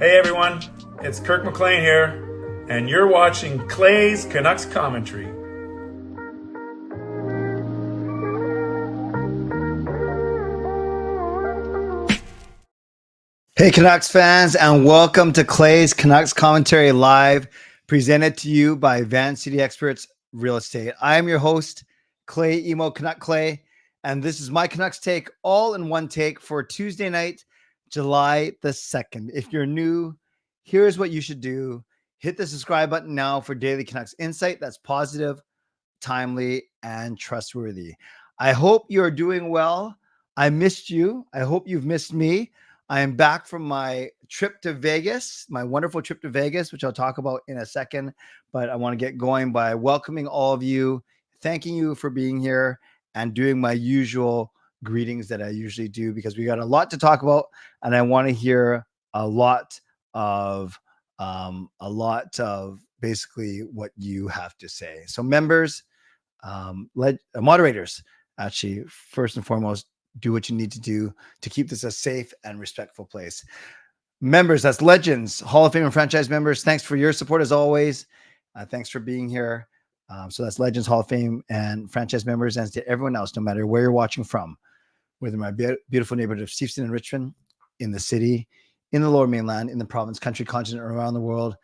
Hey everyone, it's Kirk McLean here, and you're watching Clay's Canucks Commentary. Hey Canucks fans, and welcome to Clay's Canucks Commentary Live, presented to you by Van City Experts Real Estate. I am your host, Clay Emo Canuck Clay, and this is my Canucks take, all in one take for Tuesday night, July the 2nd. If you're new, here's what you should do. Hit the subscribe button now for daily Canucks insight that's positive, timely, and trustworthy. I hope you're doing well. I missed you. I hope you've missed me. I am back from my trip to Vegas, my wonderful trip to Vegas, which I'll talk about in a second. But I want to get going by welcoming all of you, thanking you for being here, and doing my usual greetings that I usually do, because we got a lot to talk about, and I want to hear a lot of basically what you have to say. So members, moderators, actually, first and foremost, do what you need to do to keep this a safe and respectful place. Members, that's Legends, Hall of Fame and franchise members. Thanks for your support as always. Thanks for being here. So that's Legends, Hall of Fame and franchise members, and to everyone else, no matter where you're watching from, whether in my beautiful neighborhood of Steveston and Richmond, in the city, in the Lower Mainland, in the province, country, continent, or around the world.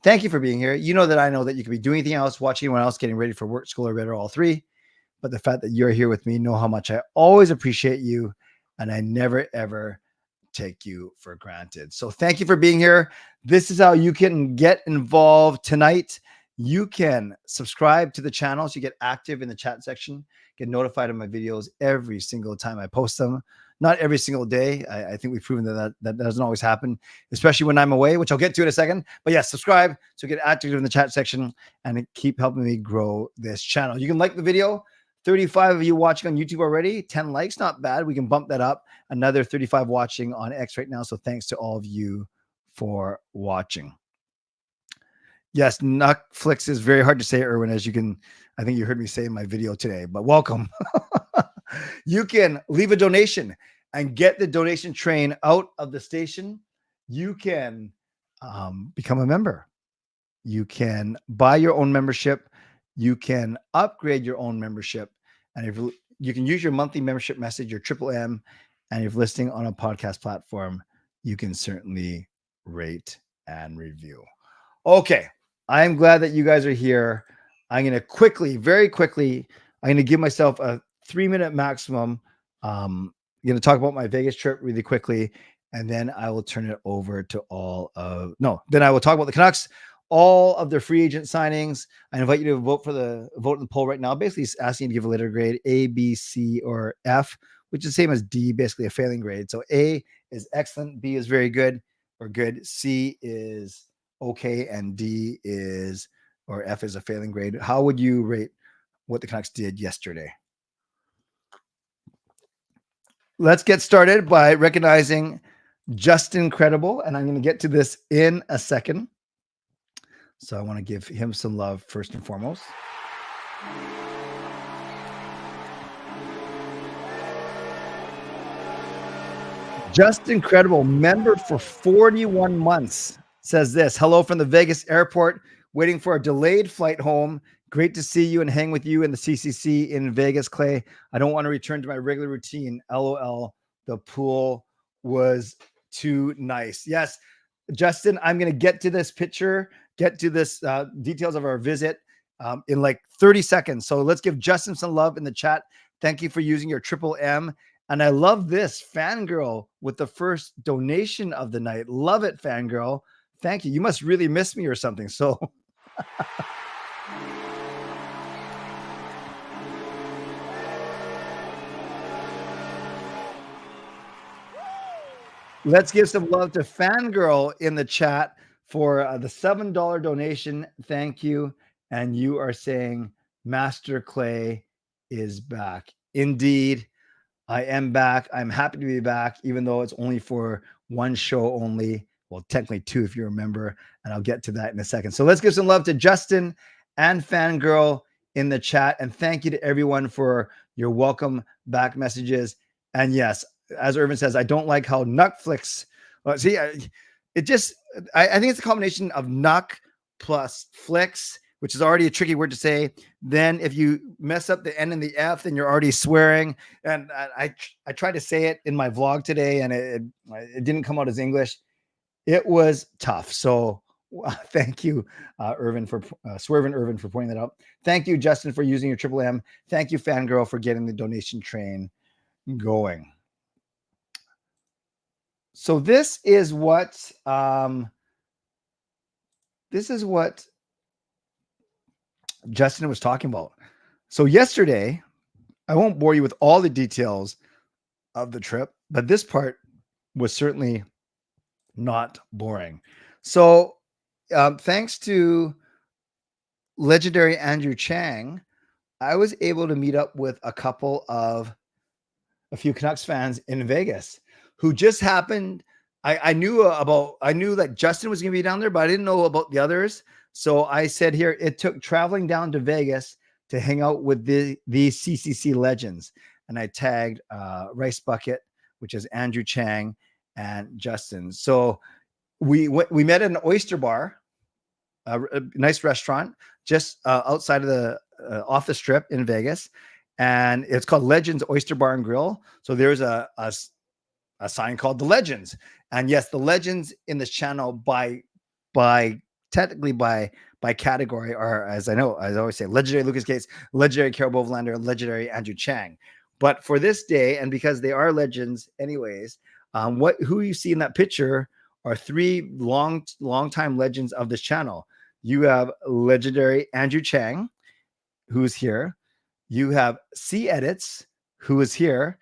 Thank you for being here. You know that I know that you could be doing anything else, watching anyone else, getting ready for work, school, or bed, or all three. But the fact that you're here with me, know how much I always appreciate you, and I never, ever take you for granted. So thank you for being here. This is how you can get involved tonight. You can subscribe to the channel so you get active in the chat section, get notified of my videos every single time I post them. Not every single day. I think we've proven that doesn't always happen, especially when I'm away, which I'll get to in a second. But yes, subscribe so get active in the chat section and keep helping me grow this channel. You can like the video. 35 of you watching on YouTube already. 10 likes, not bad. We can bump that up. Another 35 watching on X right now. So thanks to all of you for watching. Yes, Netflix is very hard to say, Erwin, as you can, I think you heard me say in my video today, but welcome. You can leave a donation and get the donation train out of the station. You can become a member. You can buy your own membership. You can upgrade your own membership. And if you can use your monthly membership message, your triple M, and if listening on a podcast platform, you can certainly rate and review. Okay. I'm glad that you guys are here. I'm going to quickly, very quickly, I'm going to give myself a 3-minute maximum. I'm going to talk about my Vegas trip really quickly, and then I will turn it over to then I will talk about the Canucks, all of their free agent signings. I invite you to vote in the poll right now. Basically, it's asking you to give a letter grade A, B, C, or F, which is the same as D, basically a failing grade. So A is excellent, B is very good or good, C is okay, and D is, or F is a failing grade. How would you rate what the Canucks did yesterday? Let's get started by recognizing Justin Credible, and I'm going to get to this in a second. So I want to give him some love first and foremost. Justin Credible, member for 41 months, says this: hello from the Vegas airport, waiting for a delayed flight home. Great to see you and hang with you in the CCC in Vegas, Clay. I don't want to return to my regular routine. LOL. The pool was too nice. Yes, Justin, I'm going to get to this picture, get to this details of our visit in like 30 seconds. So let's give Justin some love in the chat. Thank you for using your triple M. And I love this Fangirl with the first donation of the night. Love it, Fangirl. Thank you. You must really miss me or something. So let's give some love to Fangirl in the chat for the $7 donation. Thank you. And you are saying Master Clay is back. Indeed, I am back. I'm happy to be back, even though it's only for one show only. Well, technically two, if you remember, and I'll get to that in a second. So let's give some love to Justin and Fangirl in the chat. And thank you to everyone for your welcome back messages. And yes, as Irvin says, I don't like how Netflix, see, it just, I think it's a combination of Nuck plus flicks, which is already a tricky word to say. Then if you mess up the N and the F, then you're already swearing. And I tried to say it in my vlog today, and it didn't come out as English. It was tough. So thank you, Irvin, for Swervin Irvin for pointing that out. Thank you, Justin, for using your Triple M. Thank you, Fangirl, for getting the donation train going. So this is what Justin was talking about. So yesterday, I won't bore you with all the details of the trip, but this part was certainly not boring. So thanks to legendary Andrew Chang, I was able to meet up with a few Canucks fans in Vegas who just happened. I knew that Justin was going to be down there, but I didn't know about the others. So I said here, it took traveling down to Vegas to hang out with these CCC legends. And I tagged Rice Bucket, which is Andrew Chang and Justin. So we met at an oyster bar, a nice restaurant just outside of the off the strip in Vegas. And it's called Legends Oyster Bar and Grill. So there's a sign called The Legends. And yes, the legends in this channel by category are, as I always say, legendary Lucas Gates, legendary Carol Bovenlander, legendary Andrew Chang. But for this day, and because they are legends anyways, who you see in that picture are three long-time legends of this channel. You have legendary Andrew Chang, who's here. You have C Edits, who is here.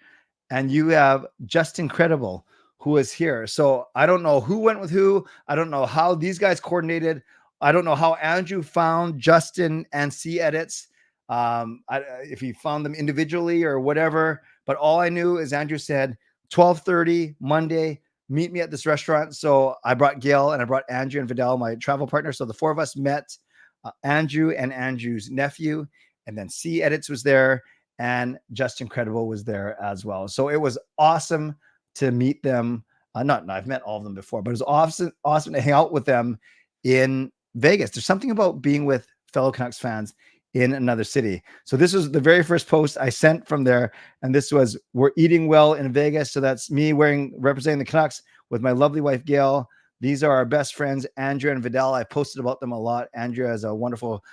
And you have Just Incredible, who is here. So I don't know who went with who. I don't know how these guys coordinated. I don't know how Andrew found Justin and C Edits, if he found them individually or whatever. But all I knew is Andrew said 12:30 Monday, meet me at this restaurant. So I brought Gail and I brought Andrew and Vidal, my travel partner. So the four of us met Andrew and Andrew's nephew, and then C Edits was there. And Just Incredible was there as well. So it was awesome to meet them. I've met all of them before, but it was awesome to hang out with them in Vegas. There's something about being with fellow Canucks fans in another city. So this was the very first post I sent from there. And this was, we're eating well in Vegas. So that's me representing the Canucks with my lovely wife, Gail. These are our best friends, Andrea and Vidal. I posted about them a lot. Andrea is a wonderful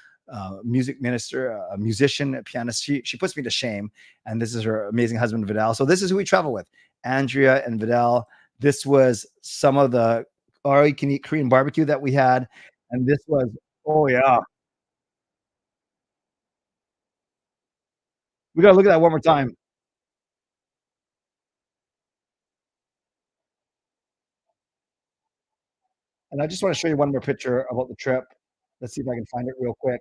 music minister, a musician, a pianist. She puts me to shame. And this is her amazing husband, Vidal. So this is who we travel with, Andrea and Vidal. This was some of the all-you-can-eat Korean barbecue that we had. And this was, oh yeah. We got to look at that one more time. And I just want to show you one more picture about the trip. Let's see if I can find it real quick.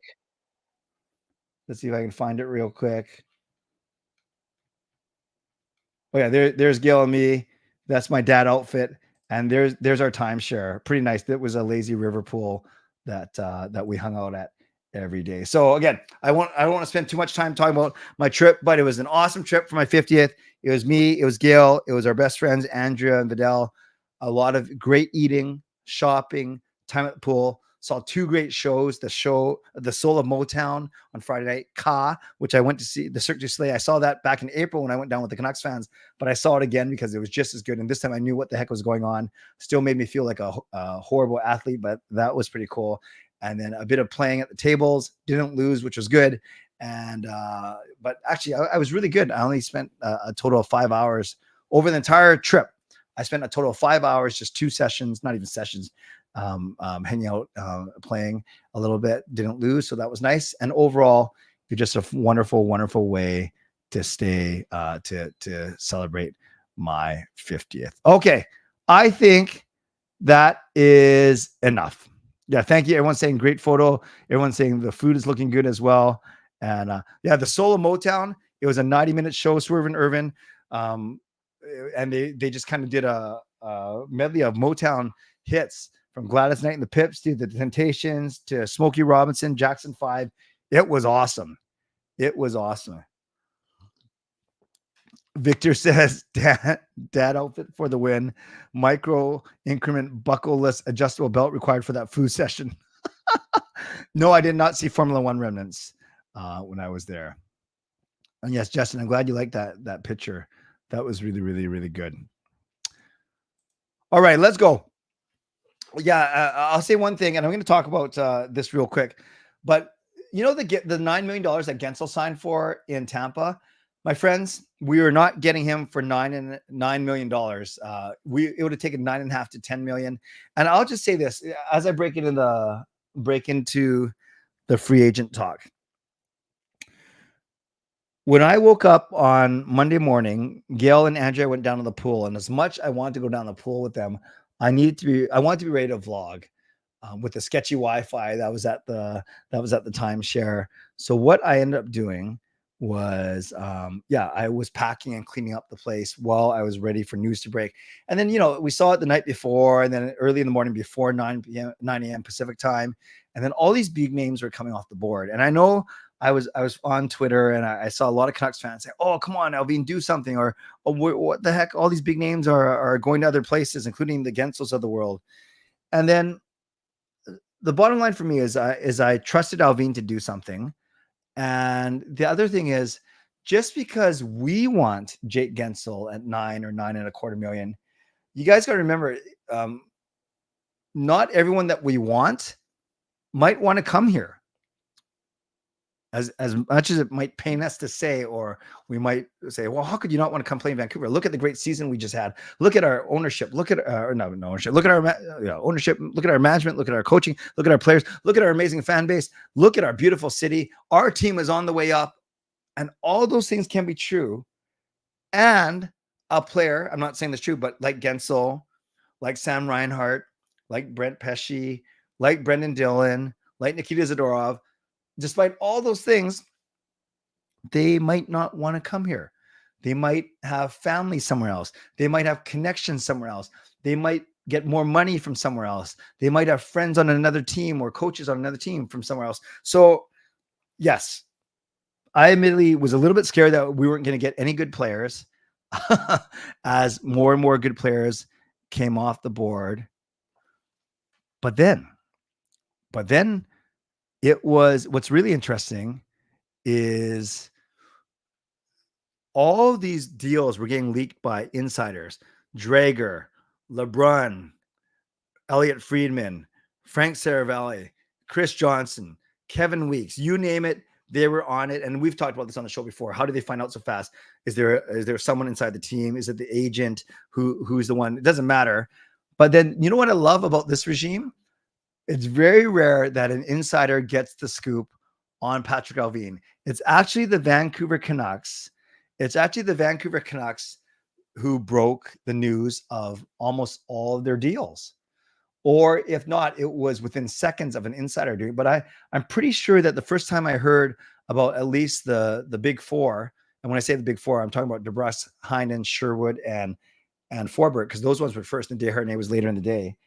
Oh yeah, there's Gail and me. That's my dad outfit. And there's our timeshare. Pretty nice. That was a lazy river pool that we hung out at every day. So again, I don't want to spend too much time talking about my trip, but it was an awesome trip for my 50th. It was me, it was Gail, it was our best friends, Andrea and Vidal. A lot of great eating, shopping, time at the pool. Saw two great shows. The Soul of Motown on Friday night, Ka, which I went to see, the Cirque du Soleil. I saw that back in April when I went down with the Canucks fans, but I saw it again because it was just as good. And this time I knew what the heck was going on. Still made me feel like a horrible athlete, but that was pretty cool. And then a bit of playing at the tables, didn't lose, which was good. And but actually I was really good. I only spent a total of 5 hours over the entire trip. I spent a total of 5 hours, just 2 sessions, not even sessions, hanging out, playing a little bit, didn't lose. So that was nice. And overall, you're just a wonderful, wonderful way to stay, to celebrate my 50th. Okay. I think that is enough. Yeah. Thank you. Everyone's saying great photo. Everyone's saying the food is looking good as well. And yeah, the Soul of Motown, it was a 90-minute show, Swerve and Irvin. And they just kind of did a medley of Motown hits from Gladys Knight and the Pips to the Temptations to Smokey Robinson, Jackson 5. It was awesome. It was awesome. Victor says, dad outfit for the win. Micro increment buckleless adjustable belt required for that food session. No, I did not see Formula One remnants when I was there. And yes, Justin, I'm glad you liked that picture. That was really, really, really good. All right, let's go. Yeah, I'll say one thing, and I'm going to talk about this real quick. But you know the $9 million that Gensel signed for in Tampa, my friends, we are not getting him for $9 million. It would have taken 9.5 to 10 million. And I'll just say this as I break into the free agent talk. When I woke up on Monday morning, Gail and Andrea went down to the pool, and as much I wanted to go down the pool with them, I wanted to be ready to vlog with the sketchy Wi-Fi that was at the timeshare. So what I ended up doing was, I was packing and cleaning up the place while I was ready for news to break. And then, we saw it the night before, and then early in the morning before 9 a.m. Pacific time. And then all these big names were coming off the board. And I know I was on Twitter, and I saw a lot of Canucks fans say, "Oh, come on, Alvin, do something," or "Oh, what the heck? All these big names are going to other places, including the Gensels of the world." And then the bottom line for me is I trusted Alvin to do something. And the other thing is, just because we want Jake Gensel at 9 or 9.25 million, you guys got to remember, not everyone that we want might want to come here. As much as it might pain us to say, or we might say, well, how could you not want to come play in Vancouver? Look at the great season we just had. Look at our ownership. Look at ownership. Look at our ownership. Look at our management. Look at our coaching. Look at our players. Look at our amazing fan base. Look at our beautiful city. Our team is on the way up, and all those things can be true. And a player, I'm not saying this true, but like Gensel, like Sam Reinhart, like Brent Pesce, like Brendan Dillon, like Nikita Zadorov, despite all those things, they might not want to come here. They might have family somewhere else. They might have connections somewhere else. They might get more money from somewhere else. They might have friends on another team or coaches on another team from somewhere else. So, yes, I admittedly was a little bit scared that we weren't going to get any good players as more and more good players came off the board. But then it was, what's really interesting is all of these deals were getting leaked by insiders. Drager, LeBrun, Elliot Friedman, Frank Saravalli, Chris Johnson, Kevin Weeks, you name it, they were on it. And we've talked about this on the show before. How do they find out so fast? Is there someone inside the team? Is it the agent who's the one? It doesn't matter. But then, you know what I love about this regime? It's very rare that an insider gets the scoop on Patrick Allvin. It's actually the Vancouver Canucks. It's actually the Vancouver Canucks who broke the news of almost all of their deals. Or if not, it was within seconds of an insider doing. But I'm pretty sure that the first time I heard about at least the big four, and when I say the big four, I'm talking about DeBrusk, Heinen, Sherwood, and Forbort, because those ones were first, and Desharnais was later in the day,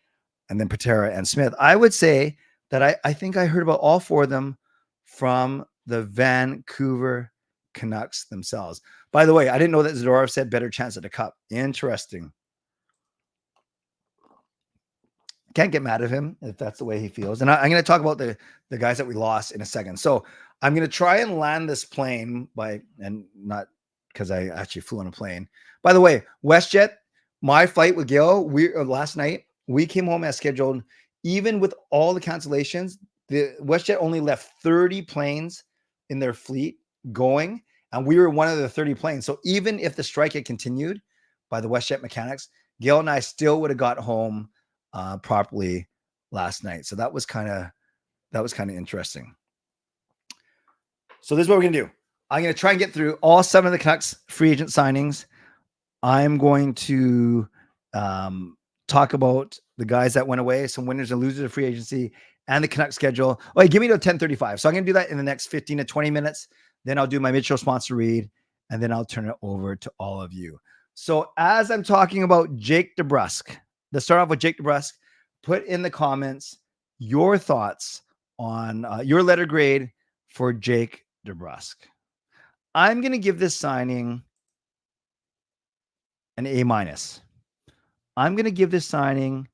and then Patera and Smith. I would say that I think I heard about all four of them from the Vancouver Canucks themselves. By the way, I didn't know that Zadorov said better chance at a cup. Interesting. Can't get mad at him if that's the way he feels. And I'm going to talk about the guys that we lost in a second. So I'm going to try and land this plane and not because I actually flew on a plane. By the way, WestJet, my flight with Gail, last night, we came home as scheduled. Even with all the cancellations, the WestJet only left 30 planes in their fleet going, and we were one of the 30 planes. So even if the strike had continued by the WestJet mechanics, Gail and I still would have got home properly last night. So that was kind of interesting. So this is what we're gonna do. I'm gonna try and get through all 7 of the Canucks free agent signings. I'm going to talk about the guys that went away, some winners and losers of free agency, and the Canucks schedule. Oh, give me to 10:35. So I'm going to do that in the next 15 to 20 minutes. Then I'll do my mid-show sponsor read, and then I'll turn it over to all of you. So as I'm talking about Jake DeBrusk, let's start off with Jake DeBrusk. Put in the comments your thoughts on your letter grade for Jake DeBrusk. I'm going to give this signing an A-. I'm going to give this signing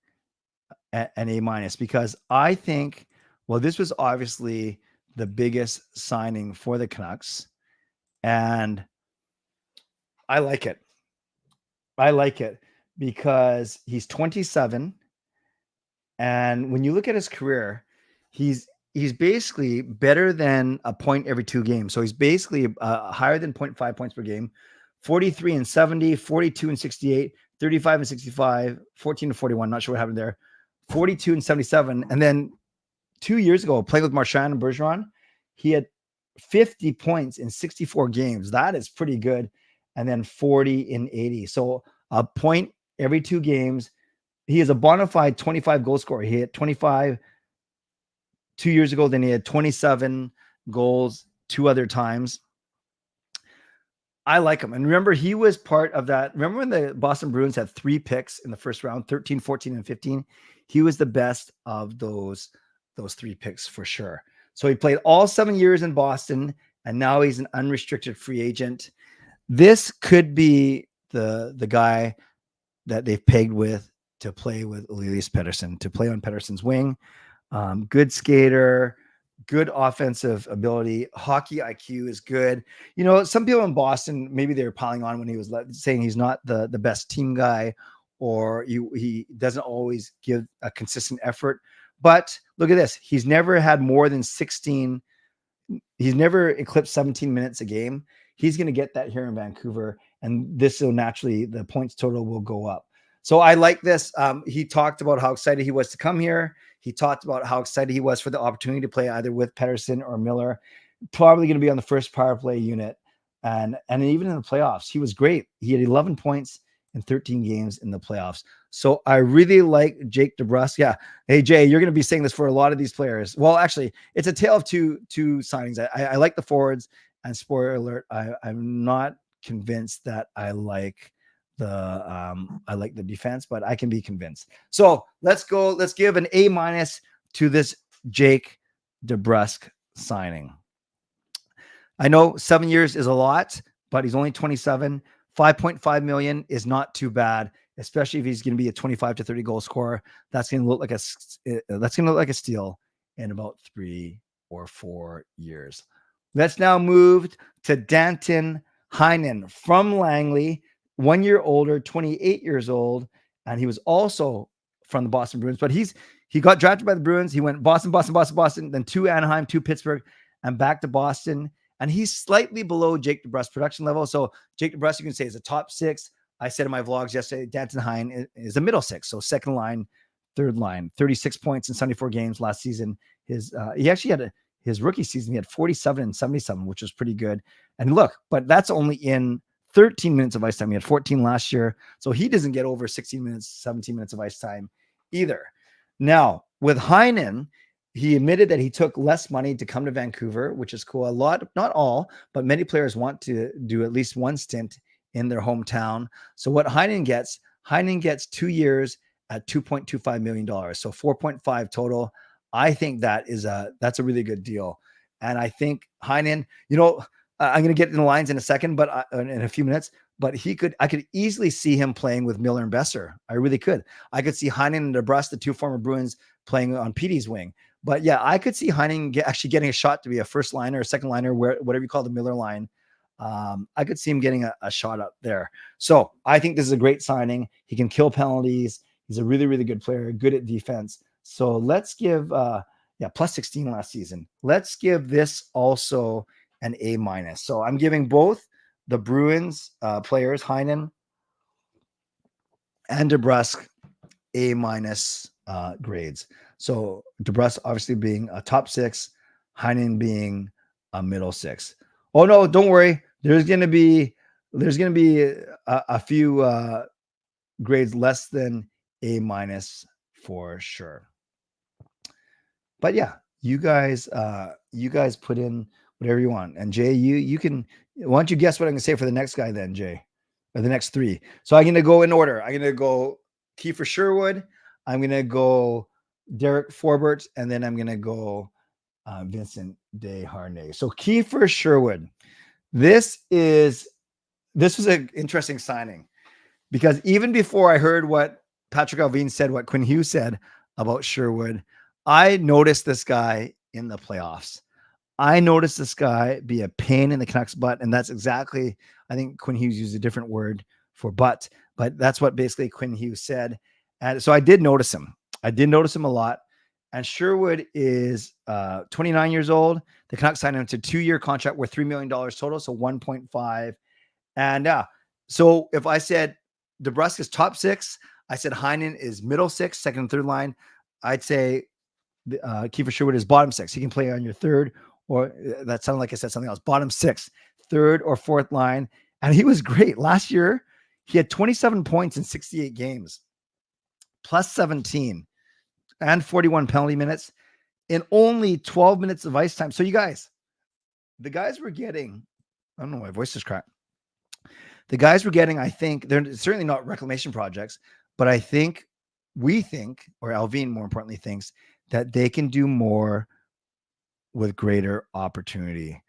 an A- because I think, well, this was obviously the biggest signing for the Canucks, and I like it. I like it because he's 27, and when you look at his career, he's basically better than a point every 2 games. So he's basically higher than 0.5 points per game. 43 and 70, 42 and 68, 35 and 65, 14 and 41. Not sure what happened there. 42 and 77. And then 2 years ago, playing with Marchand and Bergeron, he had 50 points in 64 games. That is pretty good. And then 40 in 80. So a point every 2 games. He is a bona fide 25 goal scorer. He had 25 2 years ago. Then he had 27 goals 2 other times. I like him. And remember, he was part of that. Remember when the Boston Bruins had 3 picks in the first round, 13, 14, and 15? He was the best of those 3 picks for sure. So he played all 7 years in Boston, and now he's an unrestricted free agent. This could be the guy that they've pegged with to play with Elias Pettersson, to play on Pettersson's wing. Good skater, good offensive ability, hockey IQ is good. You know, some people in Boston, maybe they were piling on when he was saying he's not the best team guy, or he doesn't always give a consistent effort. But look at this. He's never had more than 16. He's never eclipsed 17 minutes a game. He's going to get that here in Vancouver. And this will naturally, the points total will go up. So I like this. He talked about how excited he was to come here. He talked about how excited he was for the opportunity to play either with Pettersson or Miller. Probably going to be on the first power play unit. And even in the playoffs, he was great. He had 11 points in 13 games in the playoffs. So I really like Jake DeBrusk. Yeah. Hey, Jay, you're going to be saying this for a lot of these players. Well, actually, it's a tale of two signings. I like the forwards, and spoiler alert, I'm not convinced that I like the defense, but I can be convinced. So let's go. Let's give an A- to this Jake DeBrusk signing. I know 7 years is a lot, but he's only 27. 5.5 million is not too bad, especially if he's going to be a 25 to 30 goal scorer. That's going to look like a steal in about 3 or 4 years. Let's now move to Danton Heinen from Langley, 1 year older, 28 years old, and he was also from the Boston Bruins. But he got drafted by the Bruins. He went Boston, then to Anaheim, to Pittsburgh, and back to Boston. And he's slightly below Jake DeBrusk production level. So Jake DeBrusk, you can say, is a top 6. I said in my vlogs yesterday, Danton Heinen is a middle 6. So second line, third line, 36 points in 74 games last season. He actually had his rookie season. He had 47 and 77, which was pretty good. And look, but that's only in 13 minutes of ice time. He had 14 last year. So he doesn't get over 16 minutes, 17 minutes of ice time either. Now with Heinen, he admitted that he took less money to come to Vancouver, which is cool. A lot, not all, but many players want to do at least one stint in their hometown. So what Heinen gets 2 years at $2.25 million. So 4.5 total. I think that's a really good deal. And I think Heinen, I'm going to get in the lines in a second, but in a few minutes, but I could easily see him playing with Miller and Besser. I really could. I could see Heinen and DeBrusk, the 2 former Bruins, playing on Petey's wing. But yeah, I could see Heinen actually getting a shot to be a first liner or second liner, whatever you call the Miller line. I could see him getting a shot up there. So I think this is a great signing. He can kill penalties. He's a really, really good player, good at defense. So let's give, plus 16 last season. Let's give this also an A-. So I'm giving both the Bruins players, Heinen and DeBrusk, A- grades. So DeBrusk obviously being a top 6, Heinen being a middle 6. Oh no, don't worry. There's going to be a few grades less than A- for sure. But yeah, you guys put in whatever you want. And Jay, you can, why don't you guess what I'm going to say for the next guy then, Jay, or the next 3. So I'm going to go in order. I'm going to go Kiefer Sherwood. I'm going to go Derek Forbort, and then I'm going to go Vincent Desharnais. So Kiefer Sherwood, this was an interesting signing. because even before I heard what Patrick Alvin said, what Quinn Hughes said about Sherwood, I noticed this guy in the playoffs. I noticed this guy be a pain in the Canucks' butt, and that's exactly, I think Quinn Hughes used a different word for butt, but that's what basically Quinn Hughes said. And so I did notice him. I did notice him a lot. And Sherwood is 29 years old. The Canucks signed him to a 2-year contract worth $3 million total, so 1.5. And so if I said DeBrusk is top 6, I said Heinen is middle 6, second and third line, I'd say Kiefer Sherwood is bottom 6. He can play on your third, or that sounded like I said something else, bottom 6, third or fourth line. And he was great. Last year, he had 27 points in 68 games, plus 17, and 41 penalty minutes in only 12 minutes of ice time. So you guys, the guys were getting, I don't know, my voice is cracked. The guys were getting, I think, they're certainly not reclamation projects, but I think, we think, or Alvin more importantly thinks, that they can do more with greater opportunity.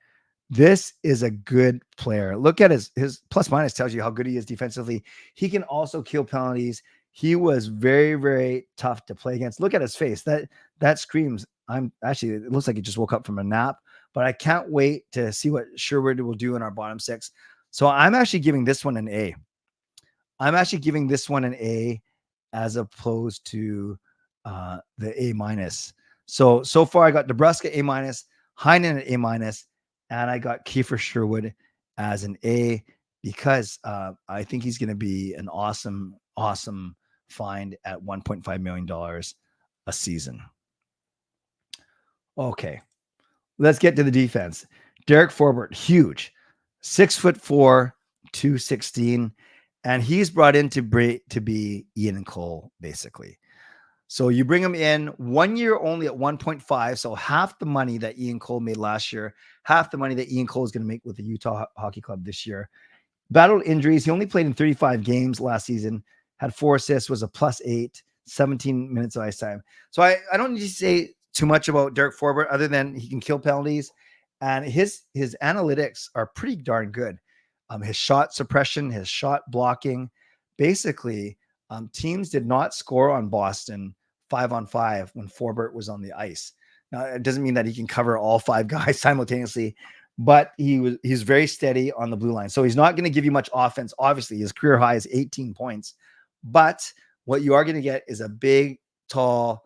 This is a good player. Look at his plus minus tells you how good he is defensively. He can also kill penalties. He was very, very tough to play against. Look at his face. That screams, it looks like he just woke up from a nap, but I can't wait to see what Sherwood will do in our bottom 6. So I'm actually giving this one an A. I'm actually giving this one an A as opposed to the A minus. So far I got DeBrusk at A minus, Heinen at A minus, and I got Kiefer Sherwood as an A because I think he's going to be an awesome find at $1.5 million a season. Okay, let's get to the defense. Derek Forbort, huge, 6'4", 216, and he's brought in to be Ian Cole, basically. So you bring him in 1 year only at 1.5. So half the money that Ian Cole made last year, half the money that Ian Cole is going to make with the Utah Hockey Club this year. Battled injuries. He only played in 35 games last season, had 4 assists, was a +8, 17 minutes of ice time. So I don't need to say too much about Derek Forbort other than he can kill penalties. And his analytics are pretty darn good. His shot suppression, his shot blocking, basically teams did not score on Boston 5-on-5 when Forbort was on the ice. Now, it doesn't mean that he can cover all 5 guys simultaneously, but he's very steady on the blue line. So he's not going to give you much offense. Obviously, his career high is 18 points. But what you are going to get is a big, tall,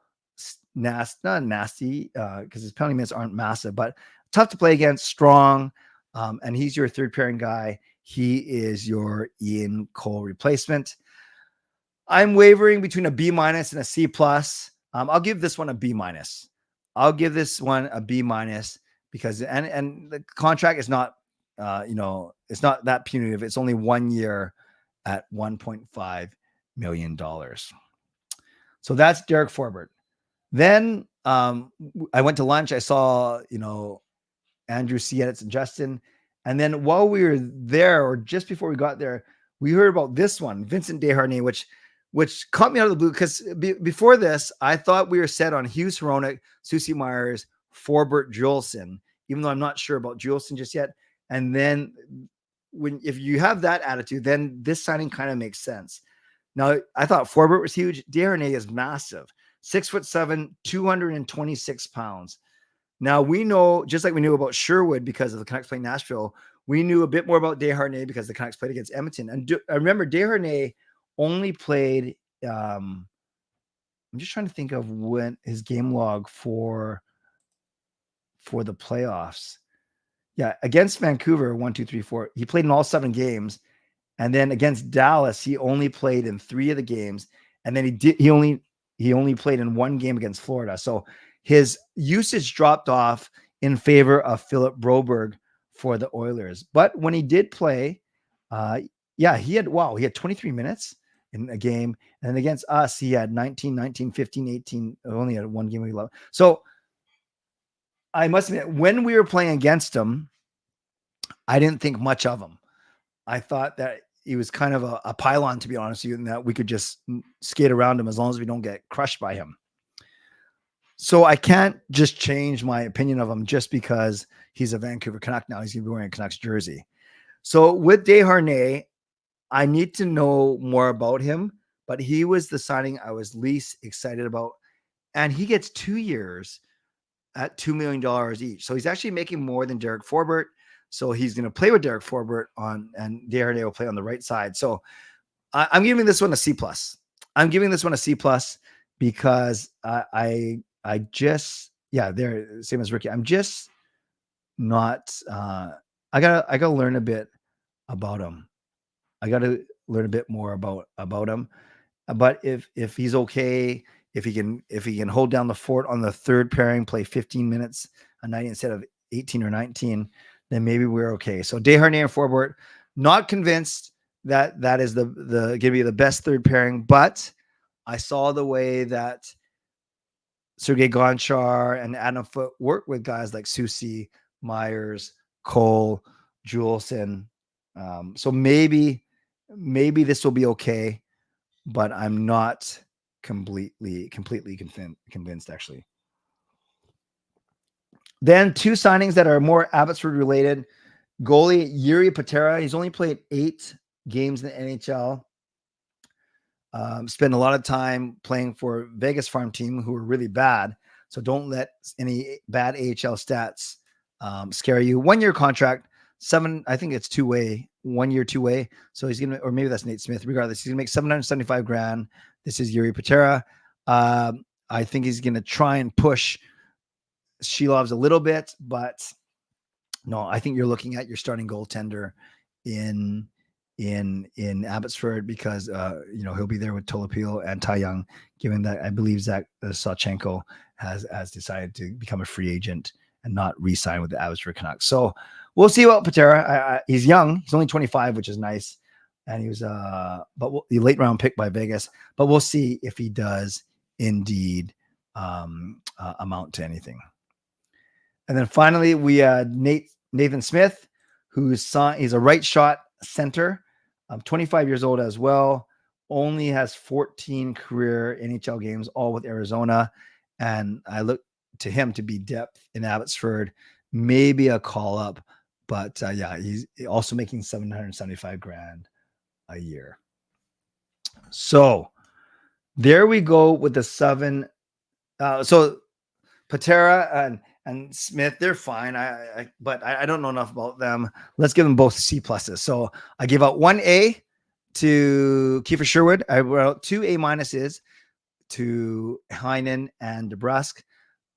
not nasty, because his penalty minutes aren't massive, but tough to play against, strong, and he's your third pairing guy. He is your Ian Cole replacement. I'm wavering between a B- and a C+. I'll give this one a B-. I'll give this one a B- because and the contract is not it's not that punitive. It's only 1 year at $1.5 million. So that's Derek Forbort. Then I went to lunch. I saw Andrew Cietitz and Justin, and then while we were there, or just before we got there, we heard about this one, Vincent Desharnais, which caught me out of the blue because before this, I thought we were set on Hughes, Hronek, Susie Myers, Forbort, Juleson, even though I'm not sure about Juleson just yet. And then if you have that attitude, then this signing kind of makes sense. Now, I thought Forbort was huge. Desharnais is massive, 6'7", 226 pounds. Now, we know, just like we knew about Sherwood because of the Canucks playing Nashville, we knew a bit more about Desharnais because the Canucks played against Edmonton. And I remember Desharnais only played, I'm just trying to think of when his game log for the playoffs. Yeah, against Vancouver, 1, 2, 3, 4. He played in all 7 games. And then against Dallas, he only played in 3 of the games. And then he only played in 1 game against Florida. So his usage dropped off in favor of Philip Broberg for the Oilers. But when he did play, he had 23 minutes in a game. And against us, he had 19, 15, 18, only had 1 game. So I must admit, when we were playing against him, I didn't think much of him. I thought that he was kind of a pylon, to be honest with you, and that we could just skate around him as long as we don't get crushed by him. So I can't just change my opinion of him just because he's a Vancouver Canuck now. He's going to be wearing a Canucks jersey. So with Desharnais, I need to know more about him, but he was the signing I was least excited about. And he gets 2 years at $2 million each. So he's actually making more than Derek Forbort. So he's going to play with Derek Forbort and Desharnais will play on the right side. So I'm giving this one a C+. I'm giving this one a C+ because I just, they're same as Ricky. I'm just not, I gotta learn a bit about him. I got to learn a bit more about him. But if he's okay, if he can hold down the fort on the third pairing, play 15 minutes a night instead of 18 or 19, then maybe we're okay. So Desharnais and Forbort, not convinced that is the going to be the best third pairing, but I saw the way that Sergei Gonchar and Adam Foote work with guys like Susie, Myers, Cole, Juleson. So maybe this will be okay, but I'm not completely convinced actually. Then two signings that are more Abbotsford related. Goalie Yuri Patera. He's only played 8 games in the NHL. Spent a lot of time playing for Vegas farm team who are really bad. So don't let any bad AHL stats scare you. 1-year contract, I think it's 2-way, 1 year, 2-way. So he's going to, or maybe that's Nate Smith. Regardless, he's going to make $775,000. This is Yuri Patera. I think he's going to try and push Shilov's a little bit, but no, I think you're looking at your starting goaltender in Abbotsford because he'll be there with Tolopil and Ty Young, given that I believe Zach Sawchenko has decided to become a free agent and not re-sign with the Abbotsford Canucks. So we'll see about Patera. He's young. He's only 25, which is nice. And he was the late round pick by Vegas, but we'll see if he does indeed amount to anything. And then finally, we had Nathan Smith, he's a right shot center. 25 years old as well. Only has 14 career NHL games, all with Arizona. And I look to him to be depth in Abbotsford, maybe a call up, but he's also making $775,000 a year. So there we go with the 7. So Patera and Smith, they're fine. But I don't know enough about them. Let's give them both C+. So I gave out 1A to Kiefer Sherwood. I wrote 2 A- to Heinen and DeBrusk.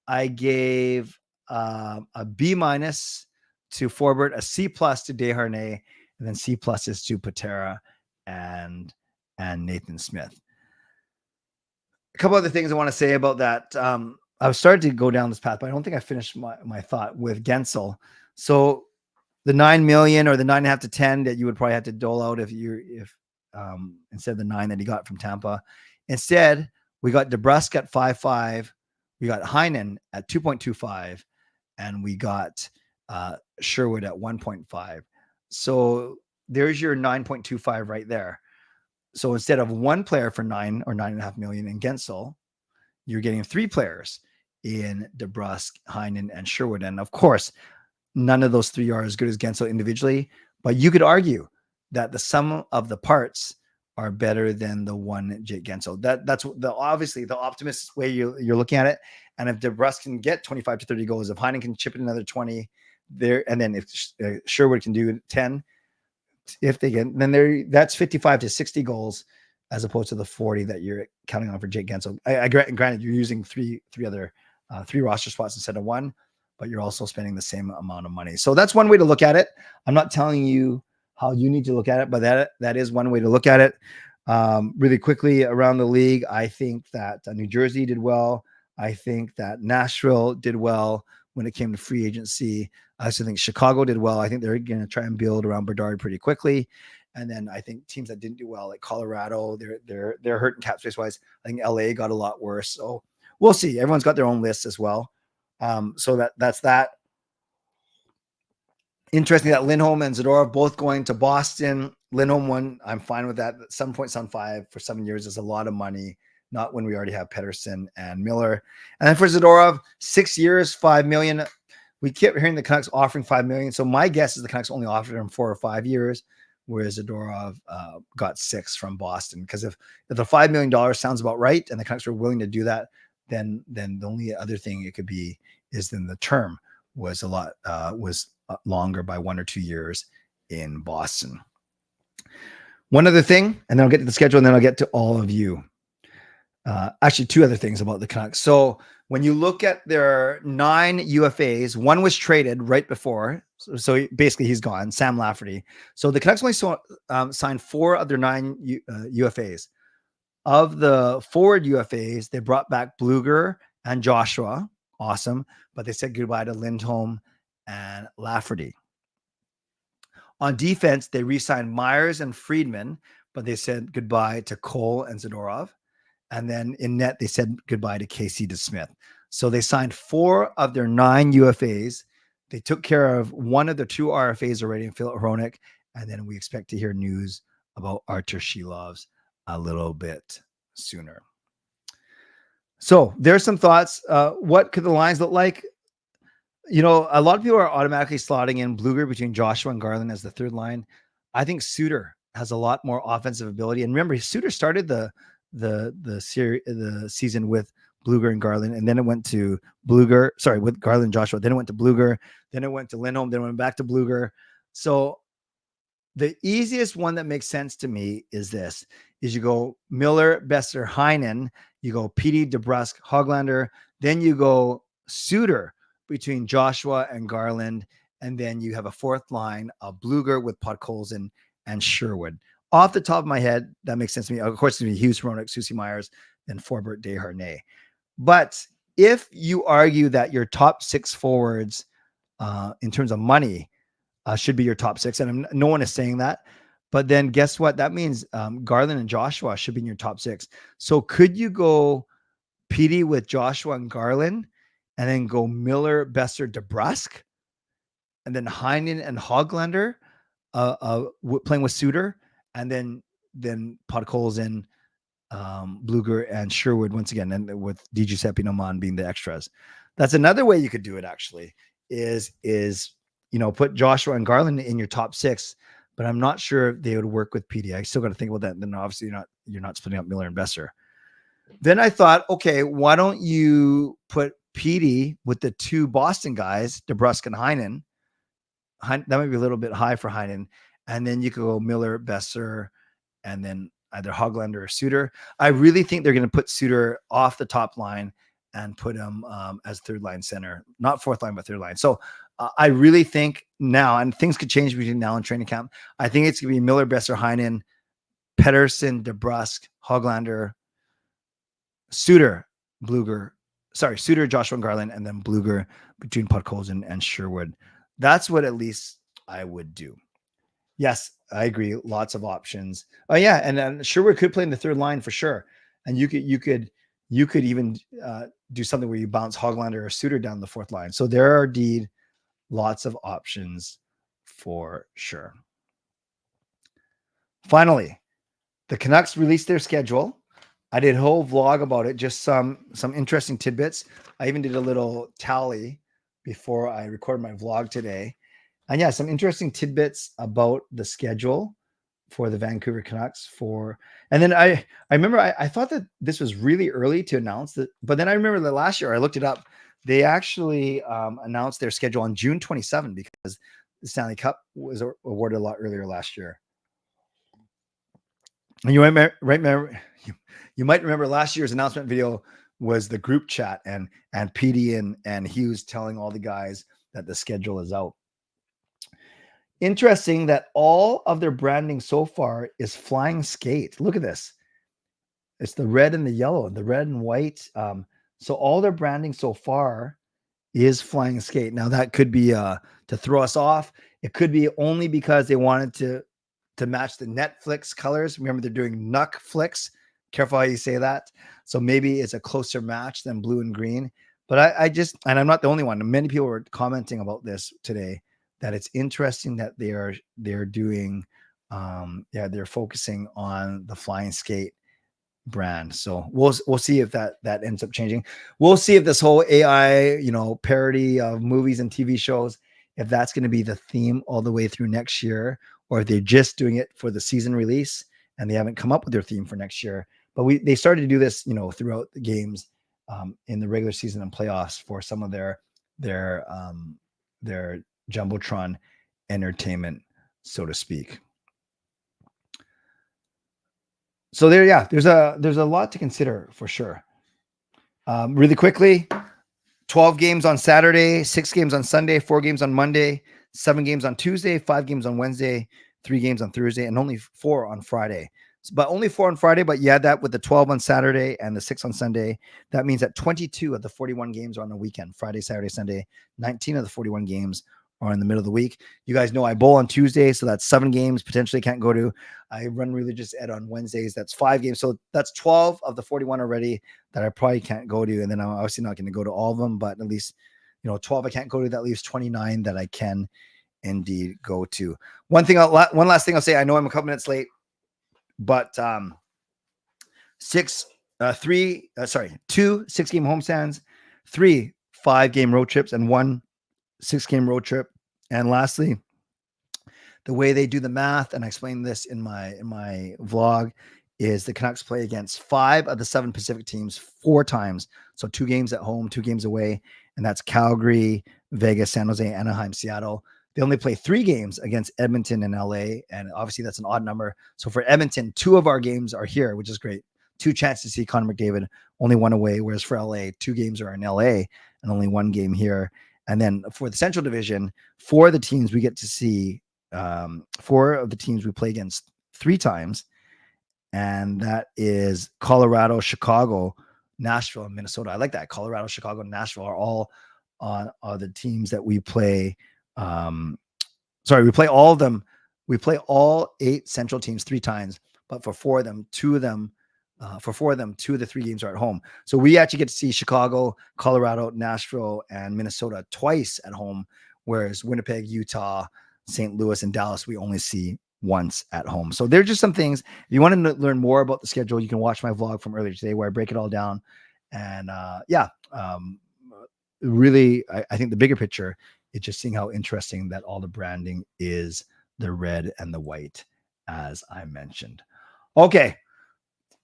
I gave a B- to Forbort, a C+ to Desharnais, and then C+ to Patera and Nathan Smith. A couple other things I want to say about that. I was starting to go down this path, but I don't think I finished my thought with Guentzel. So the 9 million or the 9.5 to 10 that you would probably have to dole out if instead of the 9 that he got from Tampa. Instead, we got DeBrusk at 5.5, we got Heinen at 2.25, and we got Sherwood at 1.5. So there's your 9.25 right there. So instead of one player for 9 or 9.5 million in Guentzel, you're getting 3 players in DeBrusk, Heinen, and Sherwood. And of course, none of those 3 are as good as Guentzel individually, but you could argue that the sum of the parts are better than the one Jake Guentzel. That's obviously the optimist way you're looking at it. And if DeBrusk can get 25 to 30 goals, if Heinen can chip in another 20 there, and then if Sherwood can do 10, if they get, then that's 55 to 60 goals as opposed to the 40 that you're counting on for Jake Guentzel. Granted, you're using three roster spots instead of 1, but you're also spending the same amount of money. So that's one way to look at it. I'm not telling you how you need to look at it, but that is one way to look at it. Really quickly around the league, I think that New Jersey did well. I think that Nashville did well when it came to free agency. I also think Chicago did well. I think they're going to try and build around Bedard pretty quickly. And then I think teams that didn't do well, like Colorado, they're hurting cap space wise. I think LA got a lot worse. So we'll see. Everyone's got their own lists as well. So that's that. Interesting that Lindholm and Zadorov both going to Boston. Lindholm won. I'm fine with that. 7.75 for 7 years is a lot of money. Not when we already have Pettersson and Miller. And then for Zadorov, 6 years, $5 million. We kept hearing the Canucks offering $5 million. So my guess is the Canucks only offered him 4 or 5 years, whereas Zadorov got 6 from Boston. Because if the $5 million sounds about right, and the Canucks were willing to do that, then the only other thing it could be is then the term was a lot longer by 1 or 2 years in Boston. One other thing, and then I'll get to the schedule, and then I'll get to all of you. Actually, 2 other things about the Canucks. So when you look at their 9 UFAs, 1 was traded right before. So basically he's gone, Sam Lafferty. So the Canucks only signed 4 of their 9 UFAs. Of the forward UFAs, they brought back Bluger and Joshua. Awesome. But they said goodbye to Lindholm and Lafferty. On defense, they re-signed Myers and Friedman, but they said goodbye to Cole and Zadorov. And then in net, they said goodbye to Casey DeSmith. So they signed 4 of their 9 UFAs. They took care of 1 of their 2 RFAs already in Philip Hronek. And then we expect to hear news about Artur Shilovs a little bit sooner. So there's some thoughts. What could the lines look like? You know, a lot of people are automatically slotting in Bluger between Joshua and Garland as the third line. I think Suter has a lot more offensive ability. And remember, Suter started the season with Bluger and Garland, and then it went to Bluger, with Garland and Joshua. Then it went to Bluger, then it went to Lindholm, then it went back to Bluger. So the easiest one that makes sense to me is this: you go Miller, Besser, Heinen, you go PD, DeBrusk, Hoglander, then you go Suter between Joshua and Garland, and then you have a 4th line of Bluger with Podkolzin and Sherwood. Off the top of my head, that makes sense to me. Of course, it's going to be Hughes, Hronek, Susie Myers, and Forbort, Desharnais. But if you argue that your top 6 forwards in terms of money should be your top 6, and no one is saying that, but then guess what? That means Garland and Joshua should be in your top 6. So could you go PD with Joshua and Garland, and then go Miller, Besser, DeBrusk, and then Heinen and Hoglander playing with Suter, and then Podkolzin, Bluger, and Sherwood once again, and with DiGiuseppe Noman being the extras. That's another way you could do it. Actually, is put Joshua and Garland in your top 6, but I'm not sure if they would work with PD. I still got to think about that. And then obviously you're not splitting up Miller and Besser. Then I thought, okay, why don't you put PD with the 2 Boston guys, DeBrusk and Heinen? That might be a little bit high for Heinen. And then you could go Miller, Besser, and then either Hoglander or Suter. I really think they're going to put Suter off the top line and put him as 3rd line center, not 4th line, but 3rd line. So I really think now, and things could change between now and training camp, I think it's going to be Miller, Besser, Heinen, Pettersson, DeBrusk, Hoglander, Suter, Joshua and Garland, and then Bluger between Podkolzin and Sherwood. That's what at least I would do. Yes, I agree. Lots of options. Oh yeah, and then Sherwood could play in the 3rd line for sure. And you could even do something where you bounce Hoglander or Suter down the 4th line. So there are indeed lots of options for sure. Finally, the Canucks released their schedule. I did a whole vlog about it, just some interesting tidbits. I even did a little tally before I recorded my vlog today. And yeah, some interesting tidbits about the schedule for the Vancouver Canucks. And then I remember I thought that this was really early to announce that, but then I remember that last year I looked it up. They actually announced their schedule on June 27 because the Stanley Cup was awarded a lot earlier last year. And you might remember last year's announcement video was the group chat and PD and Hughes telling all the guys that the schedule is out. Interesting that all of their branding so far is flying skate. Look at this. It's the red and the yellow, the red and white. So all their branding so far is flying skate. Now that could be to throw us off. It could be only because they wanted to match the Netflix colors. Remember, they're doing Nuck Flicks. Careful how you say that. So maybe it's a closer match than blue and green. But and I'm not the only one. Many people were commenting about this today, that it's interesting that they're doing, they're focusing on the flying skate brand. So we'll see if that ends up changing. We'll see if this whole AI, parody of movies and TV shows, if that's going to be the theme all the way through next year, or if they're just doing it for the season release and they haven't come up with their theme for next year. But they started to do this, you know, throughout the games in the regular season and playoffs for some of their Jumbotron entertainment, so to speak. So there's a lot to consider for sure. Really quickly, 12 games on Saturday, 6 games on Sunday, 4 games on Monday, 7 games on Tuesday, 5 games on Wednesday, 3 games on Thursday, and only 4 on Friday. But only 4 on Friday, but you add that with the 12 on Saturday and the 6 on Sunday. That means that 22 of the 41 games are on the weekend, Friday, Saturday, Sunday. 19 of the 41 games are in the middle of the week. You guys know I bowl on Tuesday, so that's 7 games potentially can't go to. I run Religious Ed on Wednesdays. That's 5 games. So that's 12 of the 41 already that I probably can't go to. And then I'm obviously not going to go to all of them, but at least, 12 I can't go to. That leaves 29 that I can indeed go to. One last thing I'll say, I know I'm a couple minutes late, but 2 6-game homestands, 3 5-game road trips, and 1 6-game road trip. And lastly, the way they do the math, and I explained this in my vlog, is the Canucks play against 5 of the 7 Pacific teams 4 times. So 2 games at home, 2 games away, and that's Calgary, Vegas, San Jose, Anaheim, Seattle. They only play 3 games against Edmonton and LA, and obviously that's an odd number. So for Edmonton, 2 of our games are here, which is great. 2 chances to see Connor McDavid, only 1 away, whereas for LA, 2 games are in LA and only 1 game here. And then for the Central Division, 4 of the teams we get to see, 4 of the teams we play against 3 times, and that is Colorado, Chicago, Nashville, and Minnesota. I like that. Colorado, Chicago, and Nashville are all on the teams that we play. We play all of them. We play all 8 Central teams 3 times, but for 4 of them, 2 of them, 2 of the 3 games are at home. So we actually get to see Chicago, Colorado, Nashville, and Minnesota twice at home, whereas Winnipeg, Utah, St. Louis, and Dallas, we only see once at home. So there's just some things. If you want to learn more about the schedule, you can watch my vlog from earlier today where I break it all down. And really, I think the bigger picture is just seeing how interesting that all the branding is the red and the white, as I mentioned. Okay.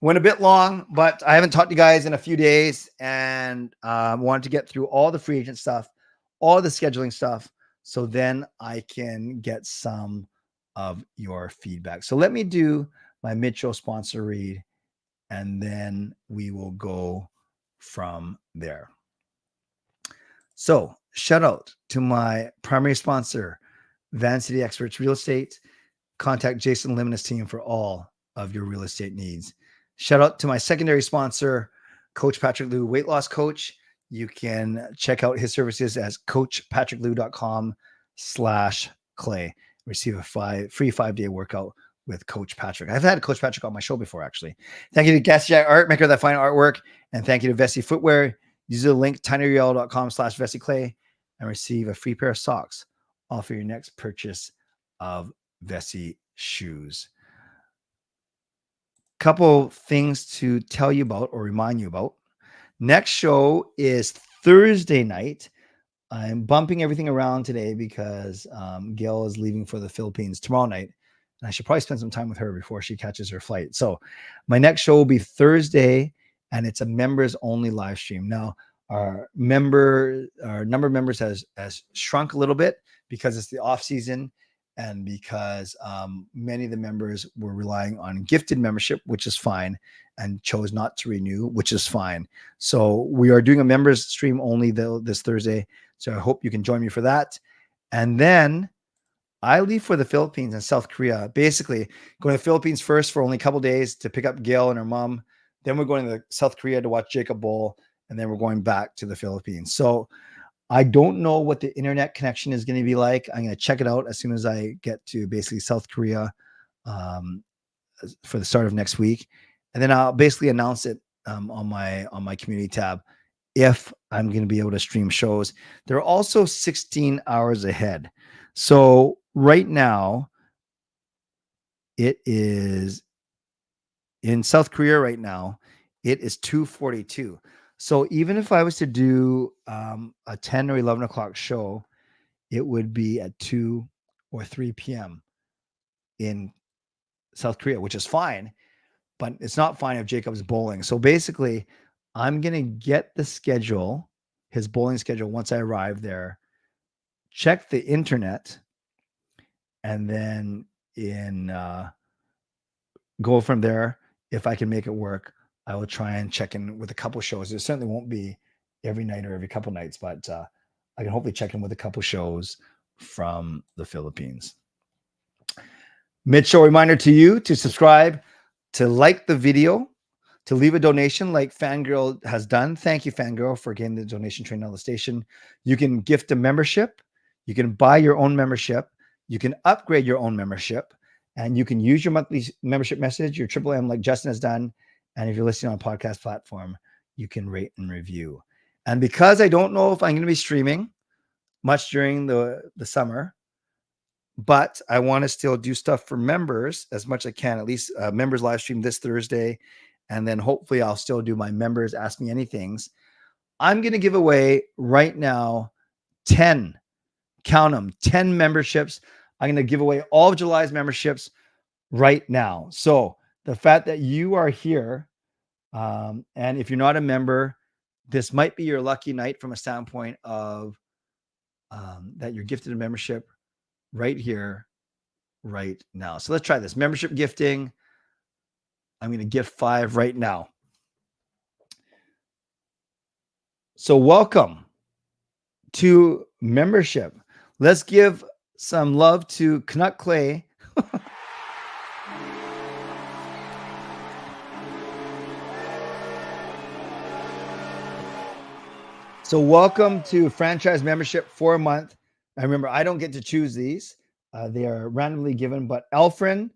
Went a bit long, but I haven't talked to you guys in a few days, and wanted to get through all the free agent stuff, all the scheduling stuff, so then I can get some of your feedback. So let me do my mid-show sponsor read, and then we will go from there. So shout out to my primary sponsor, Van City Experts Real Estate. Contact Jason Lim and his team for all of your real estate needs. Shout out to my secondary sponsor, Coach Patrick Liu, weight loss coach. You can check out his services as coachpatrickliu.com/clay. Receive a free 5-day workout with Coach Patrick. I've had Coach Patrick on my show before, actually. Thank you to Gassy Art, maker of that fine artwork. And thank you to Vessi Footwear. Use the link tinyurl.com/VessiClay and receive a free pair of socks off of your next purchase of Vessi shoes. Couple things to tell you about or remind you about. Next show is Thursday night. I'm bumping everything around today because Gail is leaving for the Philippines tomorrow night, and I should probably spend some time with her before she catches her flight. So my next show will be Thursday, and it's a members only live stream. Now our number of members has shrunk a little bit because it's the off season. And because many of the members were relying on gifted membership, which is fine, and chose not to renew, which is fine. So we are doing a members stream only this Thursday. So I hope you can join me for that. And then I leave for the Philippines and South Korea. Basically, going to the Philippines first for only a couple days to pick up Gail and her mom. Then we're going to South Korea to watch Jacob Bowl. And then we're going back to the Philippines. So I don't know what the internet connection is going to be like. I'm going to check it out as soon as I get to basically South Korea for the start of next week. And then I'll basically announce it on my community tab if I'm going to be able to stream shows. They're also 16 hours ahead. So right now it is in South Korea right now, it is 2:42. So even if I was to do a 10 or 11 o'clock show, it would be at 2 or 3 p.m. in South Korea, which is fine, but it's not fine if Jacob's bowling. So basically, I'm going to get the schedule, his bowling schedule, once I arrive there, check the internet, and then go from there. If I can make it work, I will try and check in with a couple shows. It certainly won't be every night or every couple nights, but I can hopefully check in with a couple shows from the Philippines. Mid-show reminder to you to subscribe, to like the video, to leave a donation like Fangirl has done. Thank you, Fangirl, for getting the donation train on the station. You can gift a membership. You can buy your own membership. You can upgrade your own membership. And you can use your monthly membership message, your Triple M like Justin has done. And if you're listening on a podcast platform, you can rate and review. And because I don't know if I'm going to be streaming much during the summer, but I want to still do stuff for members as much as I can, at least members live stream this Thursday. And then hopefully I'll still do my members Ask Me Anythings. I'm going to give away right now 10, count them, 10 memberships. I'm going to give away all of July's memberships right now. So the fact that you are here, and if you're not a member, this might be your lucky night from a standpoint of that you're gifted a membership right here, right now. So let's try this. Membership gifting. I'm going to gift 5 right now. So welcome to membership. Let's give some love to Canuck Clay. So welcome to franchise membership for a month. I remember I don't get to choose these. They are randomly given, but Elfrin,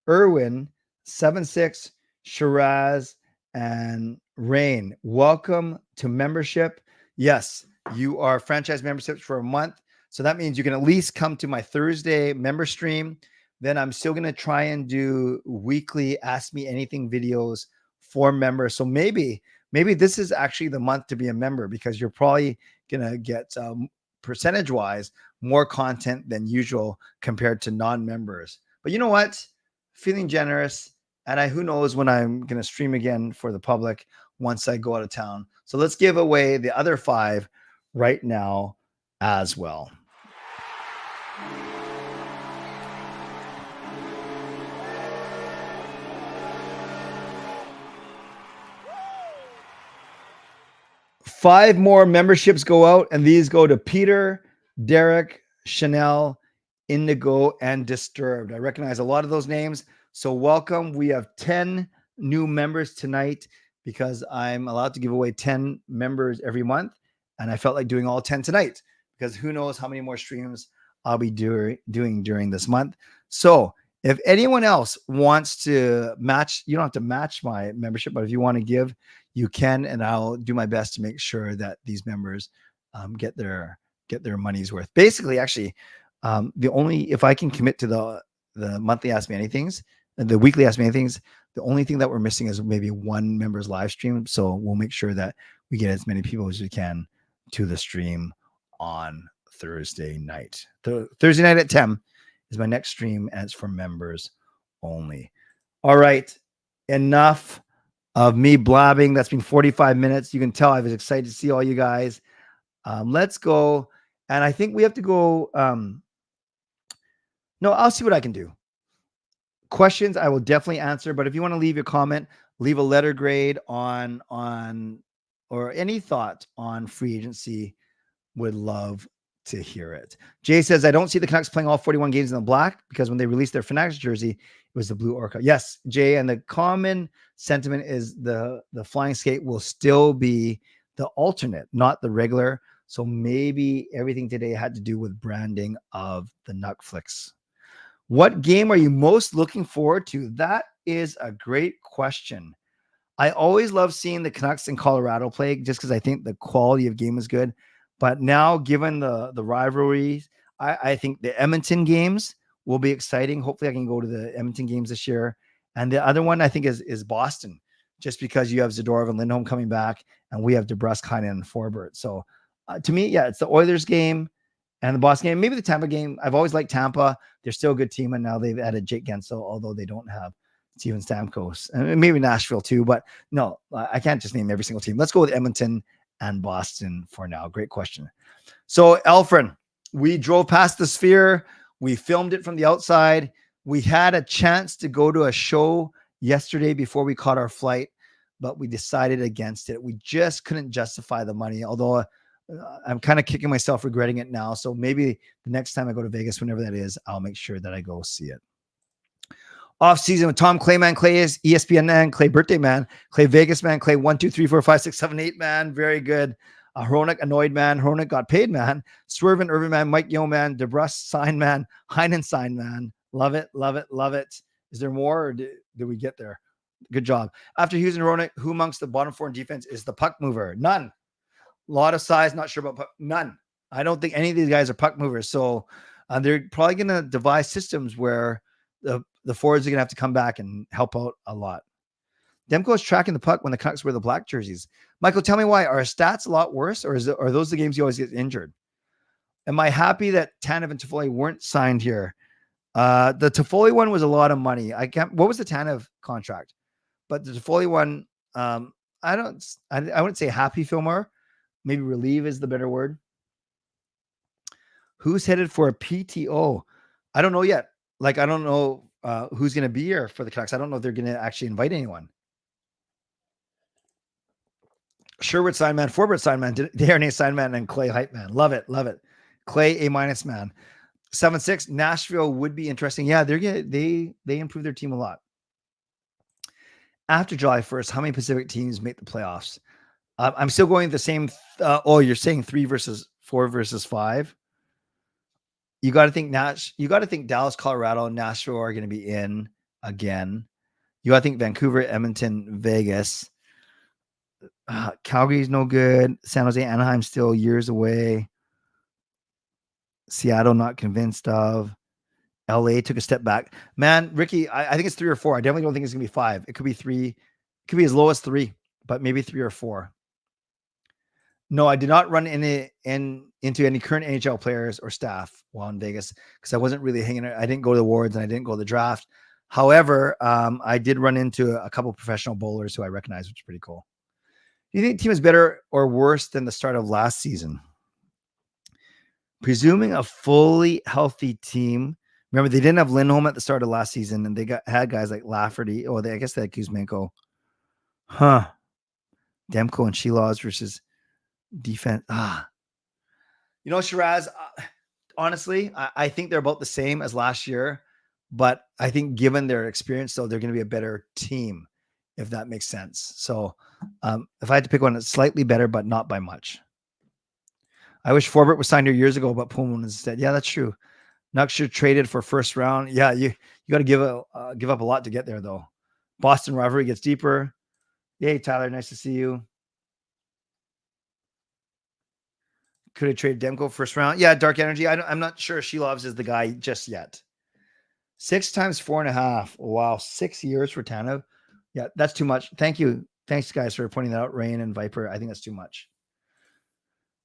Irwin, 76, Shiraz, and Rain, welcome to membership. Yes, you are franchise memberships for a month. So that means you can at least come to my Thursday member stream. Then I'm still going to try and do weekly Ask Me Anything videos for members. So maybe this is actually the month to be a member, because you're probably going to get percentage-wise more content than usual compared to non-members. But you know what? Feeling generous. And who knows when I'm going to stream again for the public once I go out of town. So let's give away the other 5 right now as well. Five more memberships go out, and these go to Peter, Derek, Chanel, Indigo, and Disturbed. I recognize a lot of those names. So welcome. We have 10 new members tonight because I'm allowed to give away 10 members every month. And I felt like doing all 10 tonight because who knows how many more streams I'll be doing during this month. So if anyone else wants to match, you don't have to match my membership, but if you want to give, you can, and I'll do my best to make sure that these members get their money's worth. Basically, actually, if I can commit to the monthly Ask Me Anythings and the weekly Ask Me Anythings, the only thing that we're missing is maybe one member's live stream. So we'll make sure that we get as many people as we can to the stream on Thursday night. Thursday night at 10 is my next stream, and it's for members only. All right, enough of me blabbing. That's been 45 minutes. You can tell I was excited to see all you guys. Let's go. And I think we have to go. No, I'll see what I can do. Questions I will definitely answer, but if you want to leave your comment, leave a letter grade on or any thought on free agency, would love to hear it. Jay says, I don't see the Canucks playing all 41 games in the black because when they released their Fanatics jersey, it was the blue orca. Yes, Jay, and the common sentiment is the flying skate will still be the alternate, not the regular. So maybe everything today had to do with branding of the Nuckflix. What game are you most looking forward to? That is a great question. I always love seeing the Canucks in Colorado play just because I think the quality of game is good. But now, given the rivalries, I think the Edmonton games will be exciting. Hopefully, I can go to the Edmonton games this year. And the other one I think is Boston, just because you have Zadorov and Lindholm coming back, and we have DeBrusk, Heinen, and Forbort. So to me, yeah, it's the Oilers game And the Boston game, maybe the Tampa game. I've always liked Tampa. They're still a good team, and now they've added Jake Gensel, although they don't have Steven Stamkos. And maybe Nashville too, but no, I can't just name every single team. Let's go with Edmonton and Boston for now. Great question. So, Elfrin, we drove past the Sphere. We filmed it from the outside. We had a chance to go to a show yesterday before we caught our flight, but we decided against it. We just couldn't justify the money, although I'm kind of kicking myself regretting it now. So maybe the next time I go to Vegas, whenever that is, I'll make sure that I go see it. Off season with Tom Clayman. Clay is ESPN man, Clay birthday man, Clay Vegas man, Clay 1, 2, 3, 4, 5, 6, 7, 8 man. Very good. Hronik annoyed man, Hronik got paid man, Swerve and Irvin man, Mike Yo man, DeBrusk sign man, Heinen sign man. Love it, love it, love it. Is there more or did we get there? Good job. After Hughes and Hronik, who amongst the bottom four in defense is the puck mover? None. A lot of size, not sure about puck. None. I don't think any of these guys are puck movers. So they're probably going to devise systems where the forwards are going to have to come back and help out a lot. Demko is tracking the puck when the Canucks wear the black jerseys. Michael, tell me why. Are stats a lot worse, or are those the games you always get injured? Am I happy that Tanev and Toffoli weren't signed here? The Toffoli one was a lot of money. What was the Tanev contract? But the Toffoli one, I wouldn't say happy, Fillmore. Maybe relieve is the better word. Who's headed for a PTO? I don't know yet. I don't know who's going to be here for the Canucks. I don't know if they're going to actually invite anyone. Sherwood sign man, Forbort sign man, Desharnais sign man, and Clay hype man. Love it, love it. Clay A- man. 7-6 Nashville would be interesting. Yeah, they improved their team a lot. After July 1st, how many Pacific teams make the playoffs? I'm still going the same. You're saying 3 versus 4 versus 5. You got to think You got to think Dallas, Colorado, and Nashville are going to be in again. You got to think Vancouver, Edmonton, Vegas. Calgary's no good. San Jose, Anaheim still years away. Seattle, not convinced of. LA took a step back. Man, Ricky, I think it's 3 or 4. I definitely don't think it's going to be 5. It could be 3. It could be as low as 3, but maybe 3 or 4. No, I did not run into any current NHL players or staff while in Vegas because I wasn't really hanging out. I didn't go to the awards and I didn't go to the draft. However, I did run into a couple of professional bowlers who I recognize, which is pretty cool. Do you think the team is better or worse than the start of last season? Presuming a fully healthy team. Remember, they didn't have Lindholm at the start of last season, and they had guys like Lafferty. I guess they had Kuzmenko. Demko and Shilovs versus defense. Shiraz, honestly, I think they're about the same as last year, but I think given their experience, though, they're going to be a better team, if that makes sense. So if I had to pick one that's slightly better, but not by much. I wish Forbort was signed here years ago, but Pullman instead. Yeah, that's true. Nuxer traded for first round. Yeah, you got to give up a lot to get there, though. Boston rivalry gets deeper. Yay, Tyler, nice to see you. Could have traded Demko first round. Yeah, Dark Energy. I'm not sure Shilovs is the guy just yet. 6 times 4.5. Wow, 6 years for Tanev. Yeah, that's too much. Thank you. Thanks, guys, for pointing that out. Rain and Viper. I think that's too much.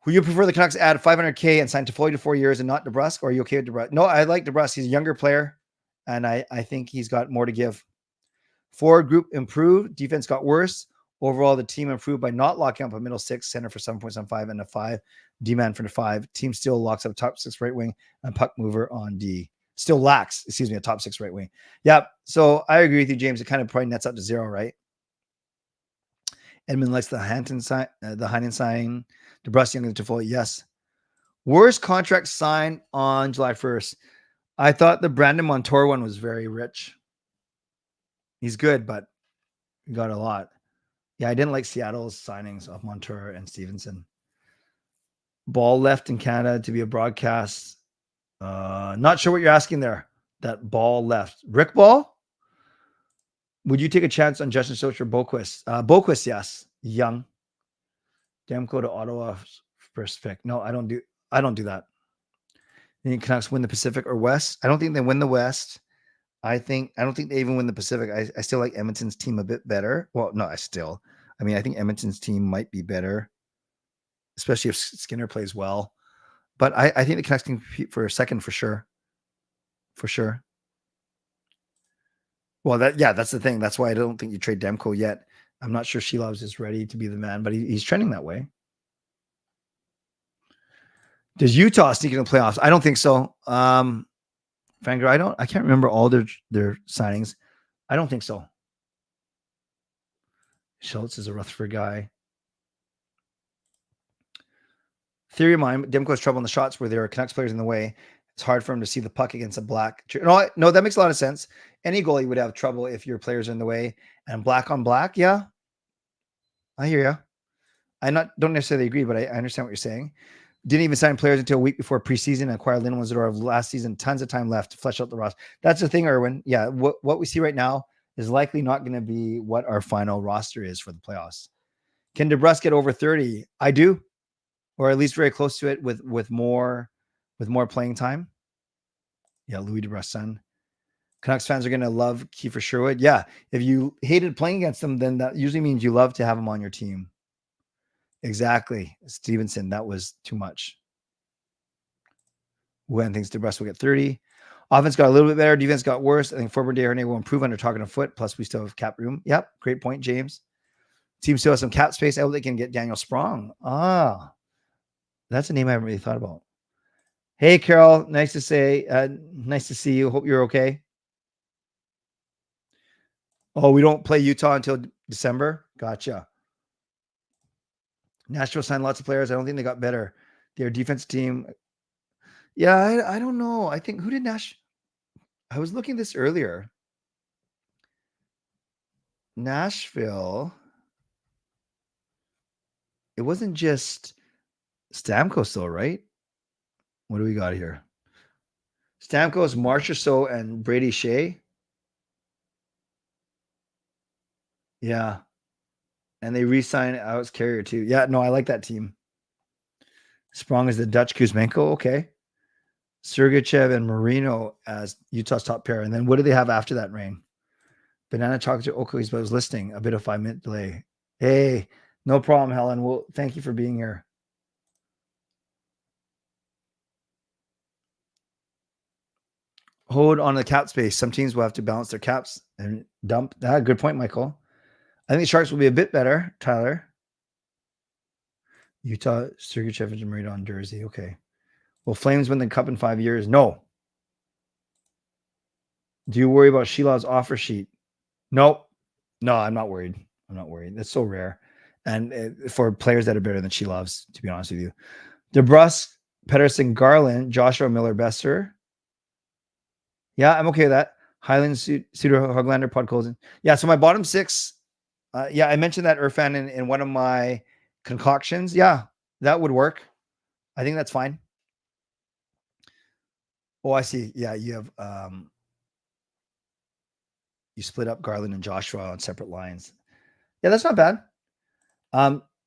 Who you prefer the Canucks add $500K and sign Toffoli to 4 years and not DeBrusk? Or are you okay with DeBrusk? No, I like DeBrusk. He's a younger player, and I think he's got more to give. Forward group improved. Defense got worse. Overall, the team improved by not locking up a middle 6, center for 7.75, and a 5, D-man for the 5. Team still locks up top 6 right wing and puck mover on D. Still lacks, a top 6 right wing. Yeah, so I agree with you, James. It kind of probably nets up to 0, right? Edmund likes the Heinen sign. DeBrusk, Young, and Toffoli, yes. Worst contract signed on July 1st. I thought the Brandon Montour one was very rich. He's good, but he got a lot. Yeah, I didn't like Seattle's signings of Montour and Stevenson. Ball left in Canada to be a broadcast. Not sure what you're asking there. That Ball left. Rick Ball? Would you take a chance on Justin Socher, Boquist? Boquist, yes. Young. Demko to Ottawa first pick. No, I don't do that. You think Canucks win the Pacific or West? I don't think they win the West. I don't think they even win the Pacific. I still like Edmonton's team a bit better. Well, no, I think Edmonton's team might be better, especially if Skinner plays well. But I think the Canucks can compete for a second for sure. For sure. Well, that's the thing. That's why I don't think you trade Demko yet. I'm not sure Shilovs is ready to be the man, but he's trending that way. Does Utah sneak in the playoffs? I don't think so. Hsmfangirl, I can't remember all their signings. I don't think so. Schultz is a Rutherford guy. Theory of mine, Demko has trouble in the shots where there are Canucks players in the way. It's hard for him to see the puck against a black. No, that makes a lot of sense. Any goalie would have trouble if your players are in the way. And black on black, yeah. I hear you. Don't necessarily agree, but I understand what you're saying. Didn't even sign players until a week before preseason and acquire Lynn Zadorov last season. Tons of time left to flesh out the roster. That's the thing, Erwin. Yeah, what we see right now is likely not going to be what our final roster is for the playoffs. Can DeBrusk get over 30? I do, or at least very close to it with more playing time. Yeah, Louis DeBrusk's son. Canucks fans are going to love Kiefer Sherwood. Yeah, if you hated playing against them, then that usually means you love to have him on your team. Exactly. Stevenson, that was too much. When thinks DeBrusk will get 30. Offense got a little bit better. Defense got worse. I think Forbort Desharnais will improve under talking a foot. Plus, we still have cap room. Yep. Great point, James. Team still has some cap space. I hope they can get Daniel Sprong. That's a name I haven't really thought about. Hey, Carol. Nice to see you. Hope you're okay. Oh, we don't play Utah until December. Gotcha. Nashville signed lots of players. I don't think they got better. Their defense team. Yeah, I don't know. I think who did Nash? I was looking this earlier. Nashville. It wasn't just Stamkos, though, right? What do we got here? Stamkos, Marchessault, and Brady Shea. Yeah. And they re-signed Alex Carrier, too. Yeah, no, I like that team. Sprong is the Dutch Kuzmenko. Okay. Sergachev and Marino as Utah's top pair. And then what do they have after that, Rain? Banana chocolate Oakley's, but I was listening. A bit of 5-minute delay. Hey, no problem, Helen. Well, thank you for being here. Hold on the cap space. Some teams will have to balance their caps and dump. Good point, Michael. I think the Sharks will be a bit better, Tyler. Utah, Sergachev and Marino on Jersey. Okay. Will Flames win the Cup in 5 years? No. Do you worry about Shilov's offer sheet? Nope. No, I'm not worried. That's so rare. And for players that are better than Shilov's, to be honest with you. DeBrusk, Pedersen, Garland, Joshua Miller, Besser. Yeah, I'm okay with that. Highland, Suter, Hoglander, Podkolzin. Yeah, so my bottom six. Yeah, I mentioned that Irfan in one of my concoctions. Yeah, that would work. I think that's fine. Oh, I see. Yeah, you have you split up Garland and Joshua on separate lines. Yeah, that's not bad.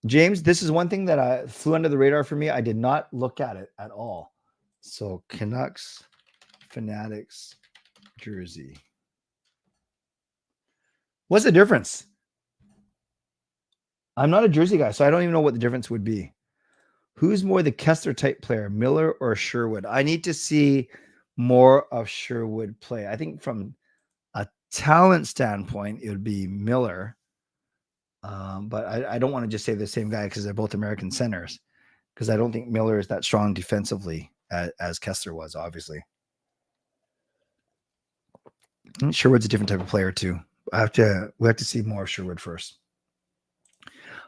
James, this is one thing that flew under the radar for me. I did not look at it at all. So Canucks, Fanatics, jersey. What's the difference? I'm not a jersey guy, so I don't even know what the difference would be. Who's more the Kessler type player, Miller or Sherwood? I need to see more of Sherwood play. I think from a talent standpoint, it would be Miller. But I don't want to just say the same guy because they're both American centers, because I don't think Miller is that strong defensively as Kessler was, obviously. Sherwood's a different type of player too. We have to see more of Sherwood first.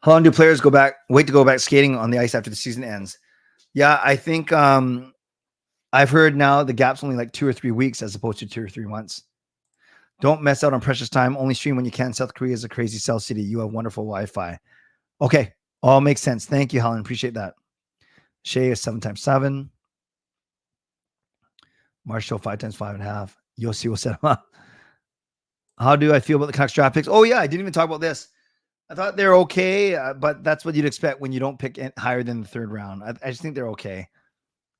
How long do players wait to go back skating on the ice after the season ends? Yeah, I think I've heard now the gap's only like 2 or 3 weeks as opposed to 2 or 3 months. Don't mess out on precious time. Only stream when you can. South Korea is a crazy cell city. You have wonderful Wi-Fi. Okay. All makes sense. Thank you, Helen. Appreciate that. Shea is 7x7. Marshall 5x5.5. Yossi will set him up. How do I feel about the Canucks draft picks? Oh, yeah. I didn't even talk about this. I thought they're okay, but that's what you'd expect when you don't pick higher than the third round. I just think they're okay.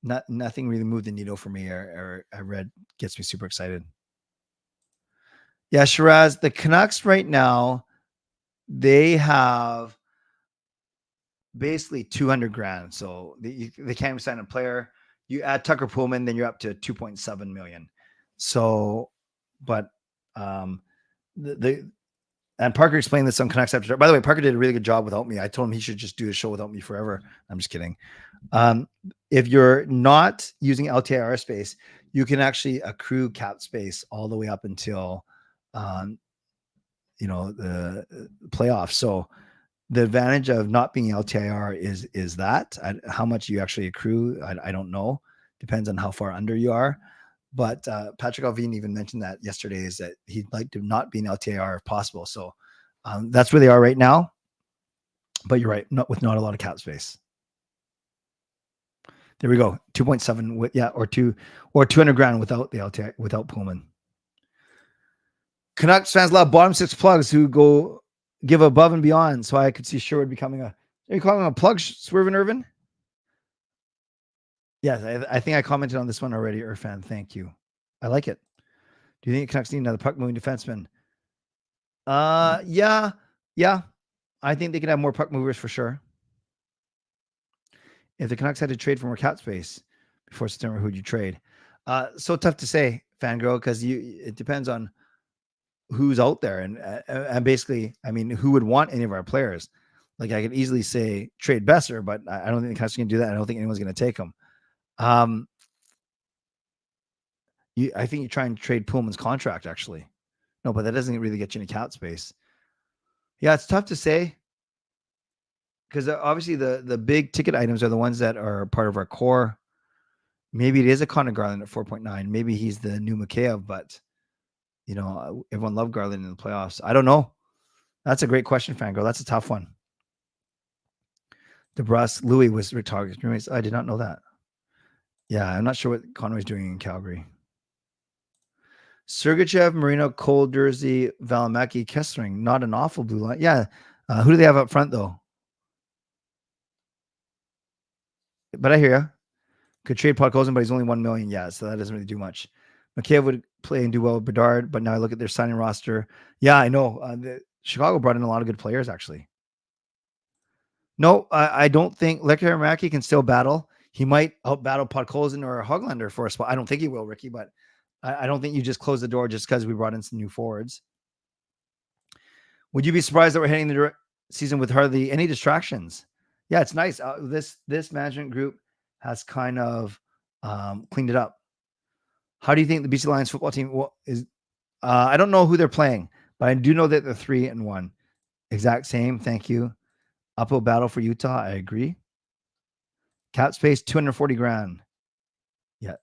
Nothing really moved the needle for me or I read gets me super excited. Yeah, Shiraz, the Canucks right now, they have basically 200 grand. So they can't even sign a player. You add Tucker Pullman, then you're up to 2.7 million. So, but and Parker explained this on Canucks After Dark. By the way, Parker did a really good job without me. I told him he should just do a show without me forever. I'm just kidding. If you're not using LTIR space, you can actually accrue cap space all the way up until, the playoffs. So the advantage of not being LTIR is that how much you actually accrue. I don't know. Depends on how far under you are. But Patrick Alvin even mentioned that yesterday, is that he'd like to not be an LTIR if possible. So that's where they are right now. But you're right, not a lot of cap space. There we go. 2.7 with, or 200 grand without the LTIR, without Pullman. Canucks fans love bottom six plugs who give above and beyond. So I could see Sherwood becoming are you calling him a plug, Swervin Irvin? Yes, I think I commented on this one already, Irfan. Thank you. I like it. Do you think Canucks need another puck moving defenseman? Yeah. I think they could have more puck movers for sure. If the Canucks had to trade for more cap space before September, who'd you trade? So tough to say, Fangirl, because it depends on who's out there, and basically, I mean, who would want any of our players? Like I could easily say trade Besser, but I don't think the Canucks can do that. I don't think anyone's going to take him. I think you try and trade Pullman's contract, actually. No, but that doesn't really get you any cap space. Yeah, it's tough to say, because obviously the big ticket items are the ones that are part of our core. Maybe it is a Connor Garland at 4.9. Maybe he's the new Mikheyev, but everyone loved Garland in the playoffs. I don't know. That's a great question, Fangirl. That's a tough one. DeBrusk, Louis was retired. I did not know that. Yeah, I'm not sure what Conway's doing in Calgary. Sergachev, Marino, Cole, Dursey, Valimaki, Kessling. Not an awful blue line. Yeah. Who do they have up front, though? But I hear you. Could trade Podkolzin, but he's only 1 million. Yeah, so that doesn't really do much. Mikheyev would play and do well with Bedard, but now I look at their signing roster. Yeah, I know. Chicago brought in a lot of good players, actually. No, I don't think Lekkerimaki can still battle. He might out-battle Podkolzin or Hoglander for a spot. I don't think he will, Ricky, but I don't think you just close the door just because we brought in some new forwards. Would you be surprised that we're heading the season with hardly any distractions? Yeah, it's nice. This management group has kind of cleaned it up. How do you think the BC Lions football team is? I don't know who they're playing, but I do know that they're 3-1. Exact same. Thank you. Uphill battle for Utah. I agree. Cap space, 240 grand. Yeah.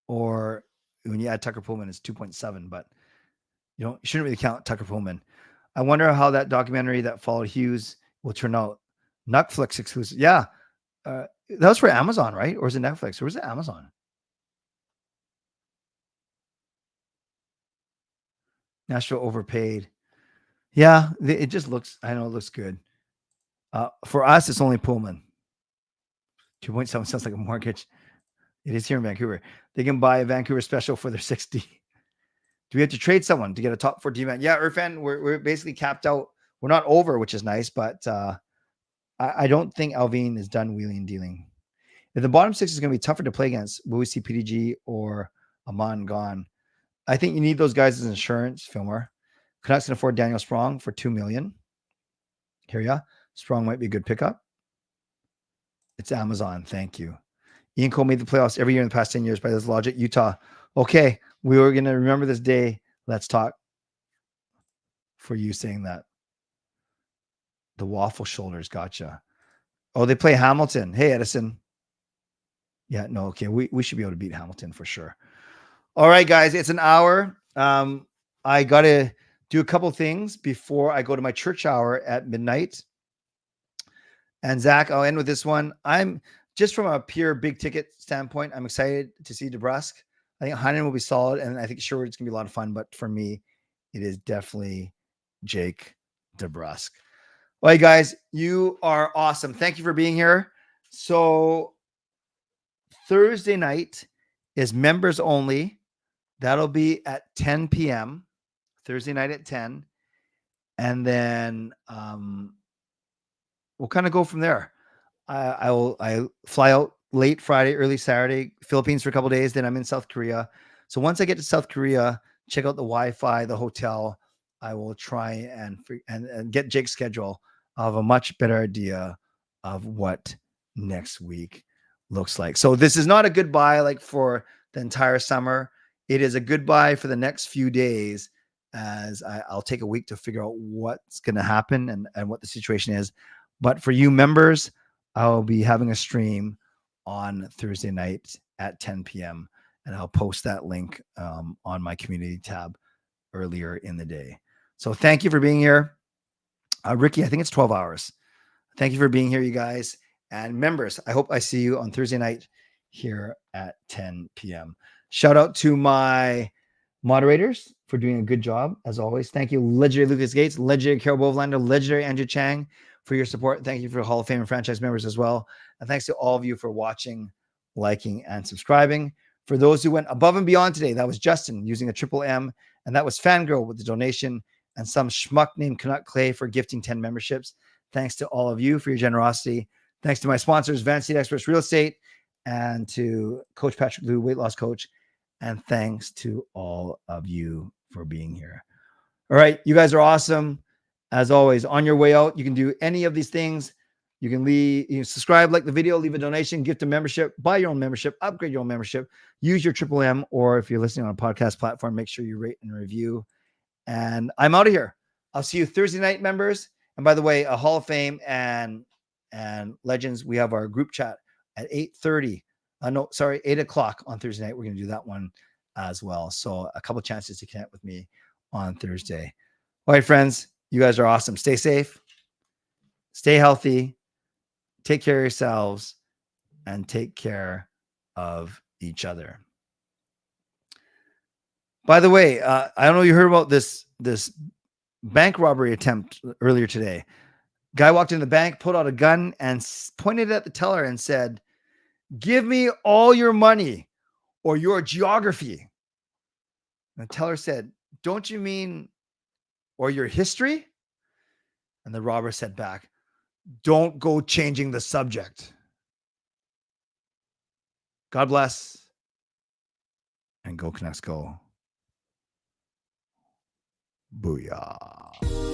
Or when you add Tucker Pullman, it's 2.7, but you shouldn't really count Tucker Pullman. I wonder how that documentary that followed Hughes will turn out. Netflix exclusive. Yeah. That was for Amazon, right? Or is it Netflix? Or was it Amazon? Nashville overpaid. Yeah, it just looks, I know it looks good. For us, it's only Pullman. 2.7 sounds like a mortgage. It is here in Vancouver. They can buy a Vancouver special for their 60. Do we have to trade someone to get a top 4 team? Yeah, Irfan, we're basically capped out. We're not over, which is nice, but I don't think Alvin is done wheeling and dealing. If the bottom 6 is going to be tougher to play against, will we see PDG or Amon gone? I think you need those guys as insurance, Fillmore. Canucks can afford Daniel Sprong for $2 million. Here ya. Sprong might be a good pickup. It's Amazon. Thank you. Ian Cole made the playoffs every year in the past 10 years by this logic. Utah. Okay. We were going to remember this day. Let's talk for you saying that. The waffle shoulders. Gotcha. Oh, they play Hamilton. Hey, Edison. Yeah, no. Okay. We should be able to beat Hamilton for sure. All right, guys. It's an hour. I got to do a couple things before I go to my church hour at midnight. And Zach, I'll end with this one. I'm just from a pure big ticket standpoint, I'm excited to see DeBrusk. I think Heinen will be solid, and I think Sherwood is going to be a lot of fun. But for me, it is definitely Jake DeBrusk. All right, guys, you are awesome. Thank you for being here. So Thursday night is members only. That'll be at 10 p.m. Thursday night at 10. And then we'll kind of go from there. I fly out late Friday, early Saturday, Philippines for a couple of days. Then I'm in South Korea. So once I get to South Korea, check out the Wi-Fi, the hotel. I will try and get Jake's schedule. I'll have a much better idea of what next week looks like. So this is not a goodbye like for the entire summer. It is a goodbye for the next few days, as I'll take a week to figure out what's going to happen and what the situation is. But for you members, I'll be having a stream on Thursday night at 10 p.m. and I'll post that link on my community tab earlier in the day. So thank you for being here. Ricky, I think it's 12 hours. Thank you for being here, you guys. And members, I hope I see you on Thursday night here at 10 p.m. Shout out to my moderators for doing a good job, as always. Thank you, legendary Lucas Gates, legendary Carol Bovenlander, legendary Andrew Chang, for your support. Thank you for Hall of Fame and franchise members as well. And thanks to all of you for watching, liking, and subscribing. For those who went above and beyond today, that was Justin using a triple M, and that was Fangirl with the donation, and some schmuck named Canuck Clay for gifting 10 memberships. Thanks to all of you for your generosity. Thanks to my sponsors, Van Seat Experts Real Estate, and to Coach Patrick Lou, weight loss coach. And thanks to all of you for being here. All right, you guys are awesome. As always, on your way out, you can do any of these things. You can subscribe, like the video, leave a donation, gift a membership, buy your own membership, upgrade your own membership, use your triple M, or if you're listening on a podcast platform, make sure you rate and review. And I'm out of here. I'll see you Thursday night, members. And by the way, a Hall of Fame and Legends, we have our group chat at 8:30. 8 o'clock on Thursday night. We're going to do that one as well. So a couple chances to connect with me on Thursday. All right, friends, you guys are awesome. Stay safe, stay healthy, take care of yourselves, and take care of each other. By the way, I don't know if you heard about this bank robbery attempt earlier today. Guy walked in the bank, pulled out a gun, and pointed at the teller and said, "Give me all your money or your geography." And the teller said, "Don't you mean, or your history?" And the robber said back, "Don't go changing the subject." God bless, and go Canucks go. Booyah.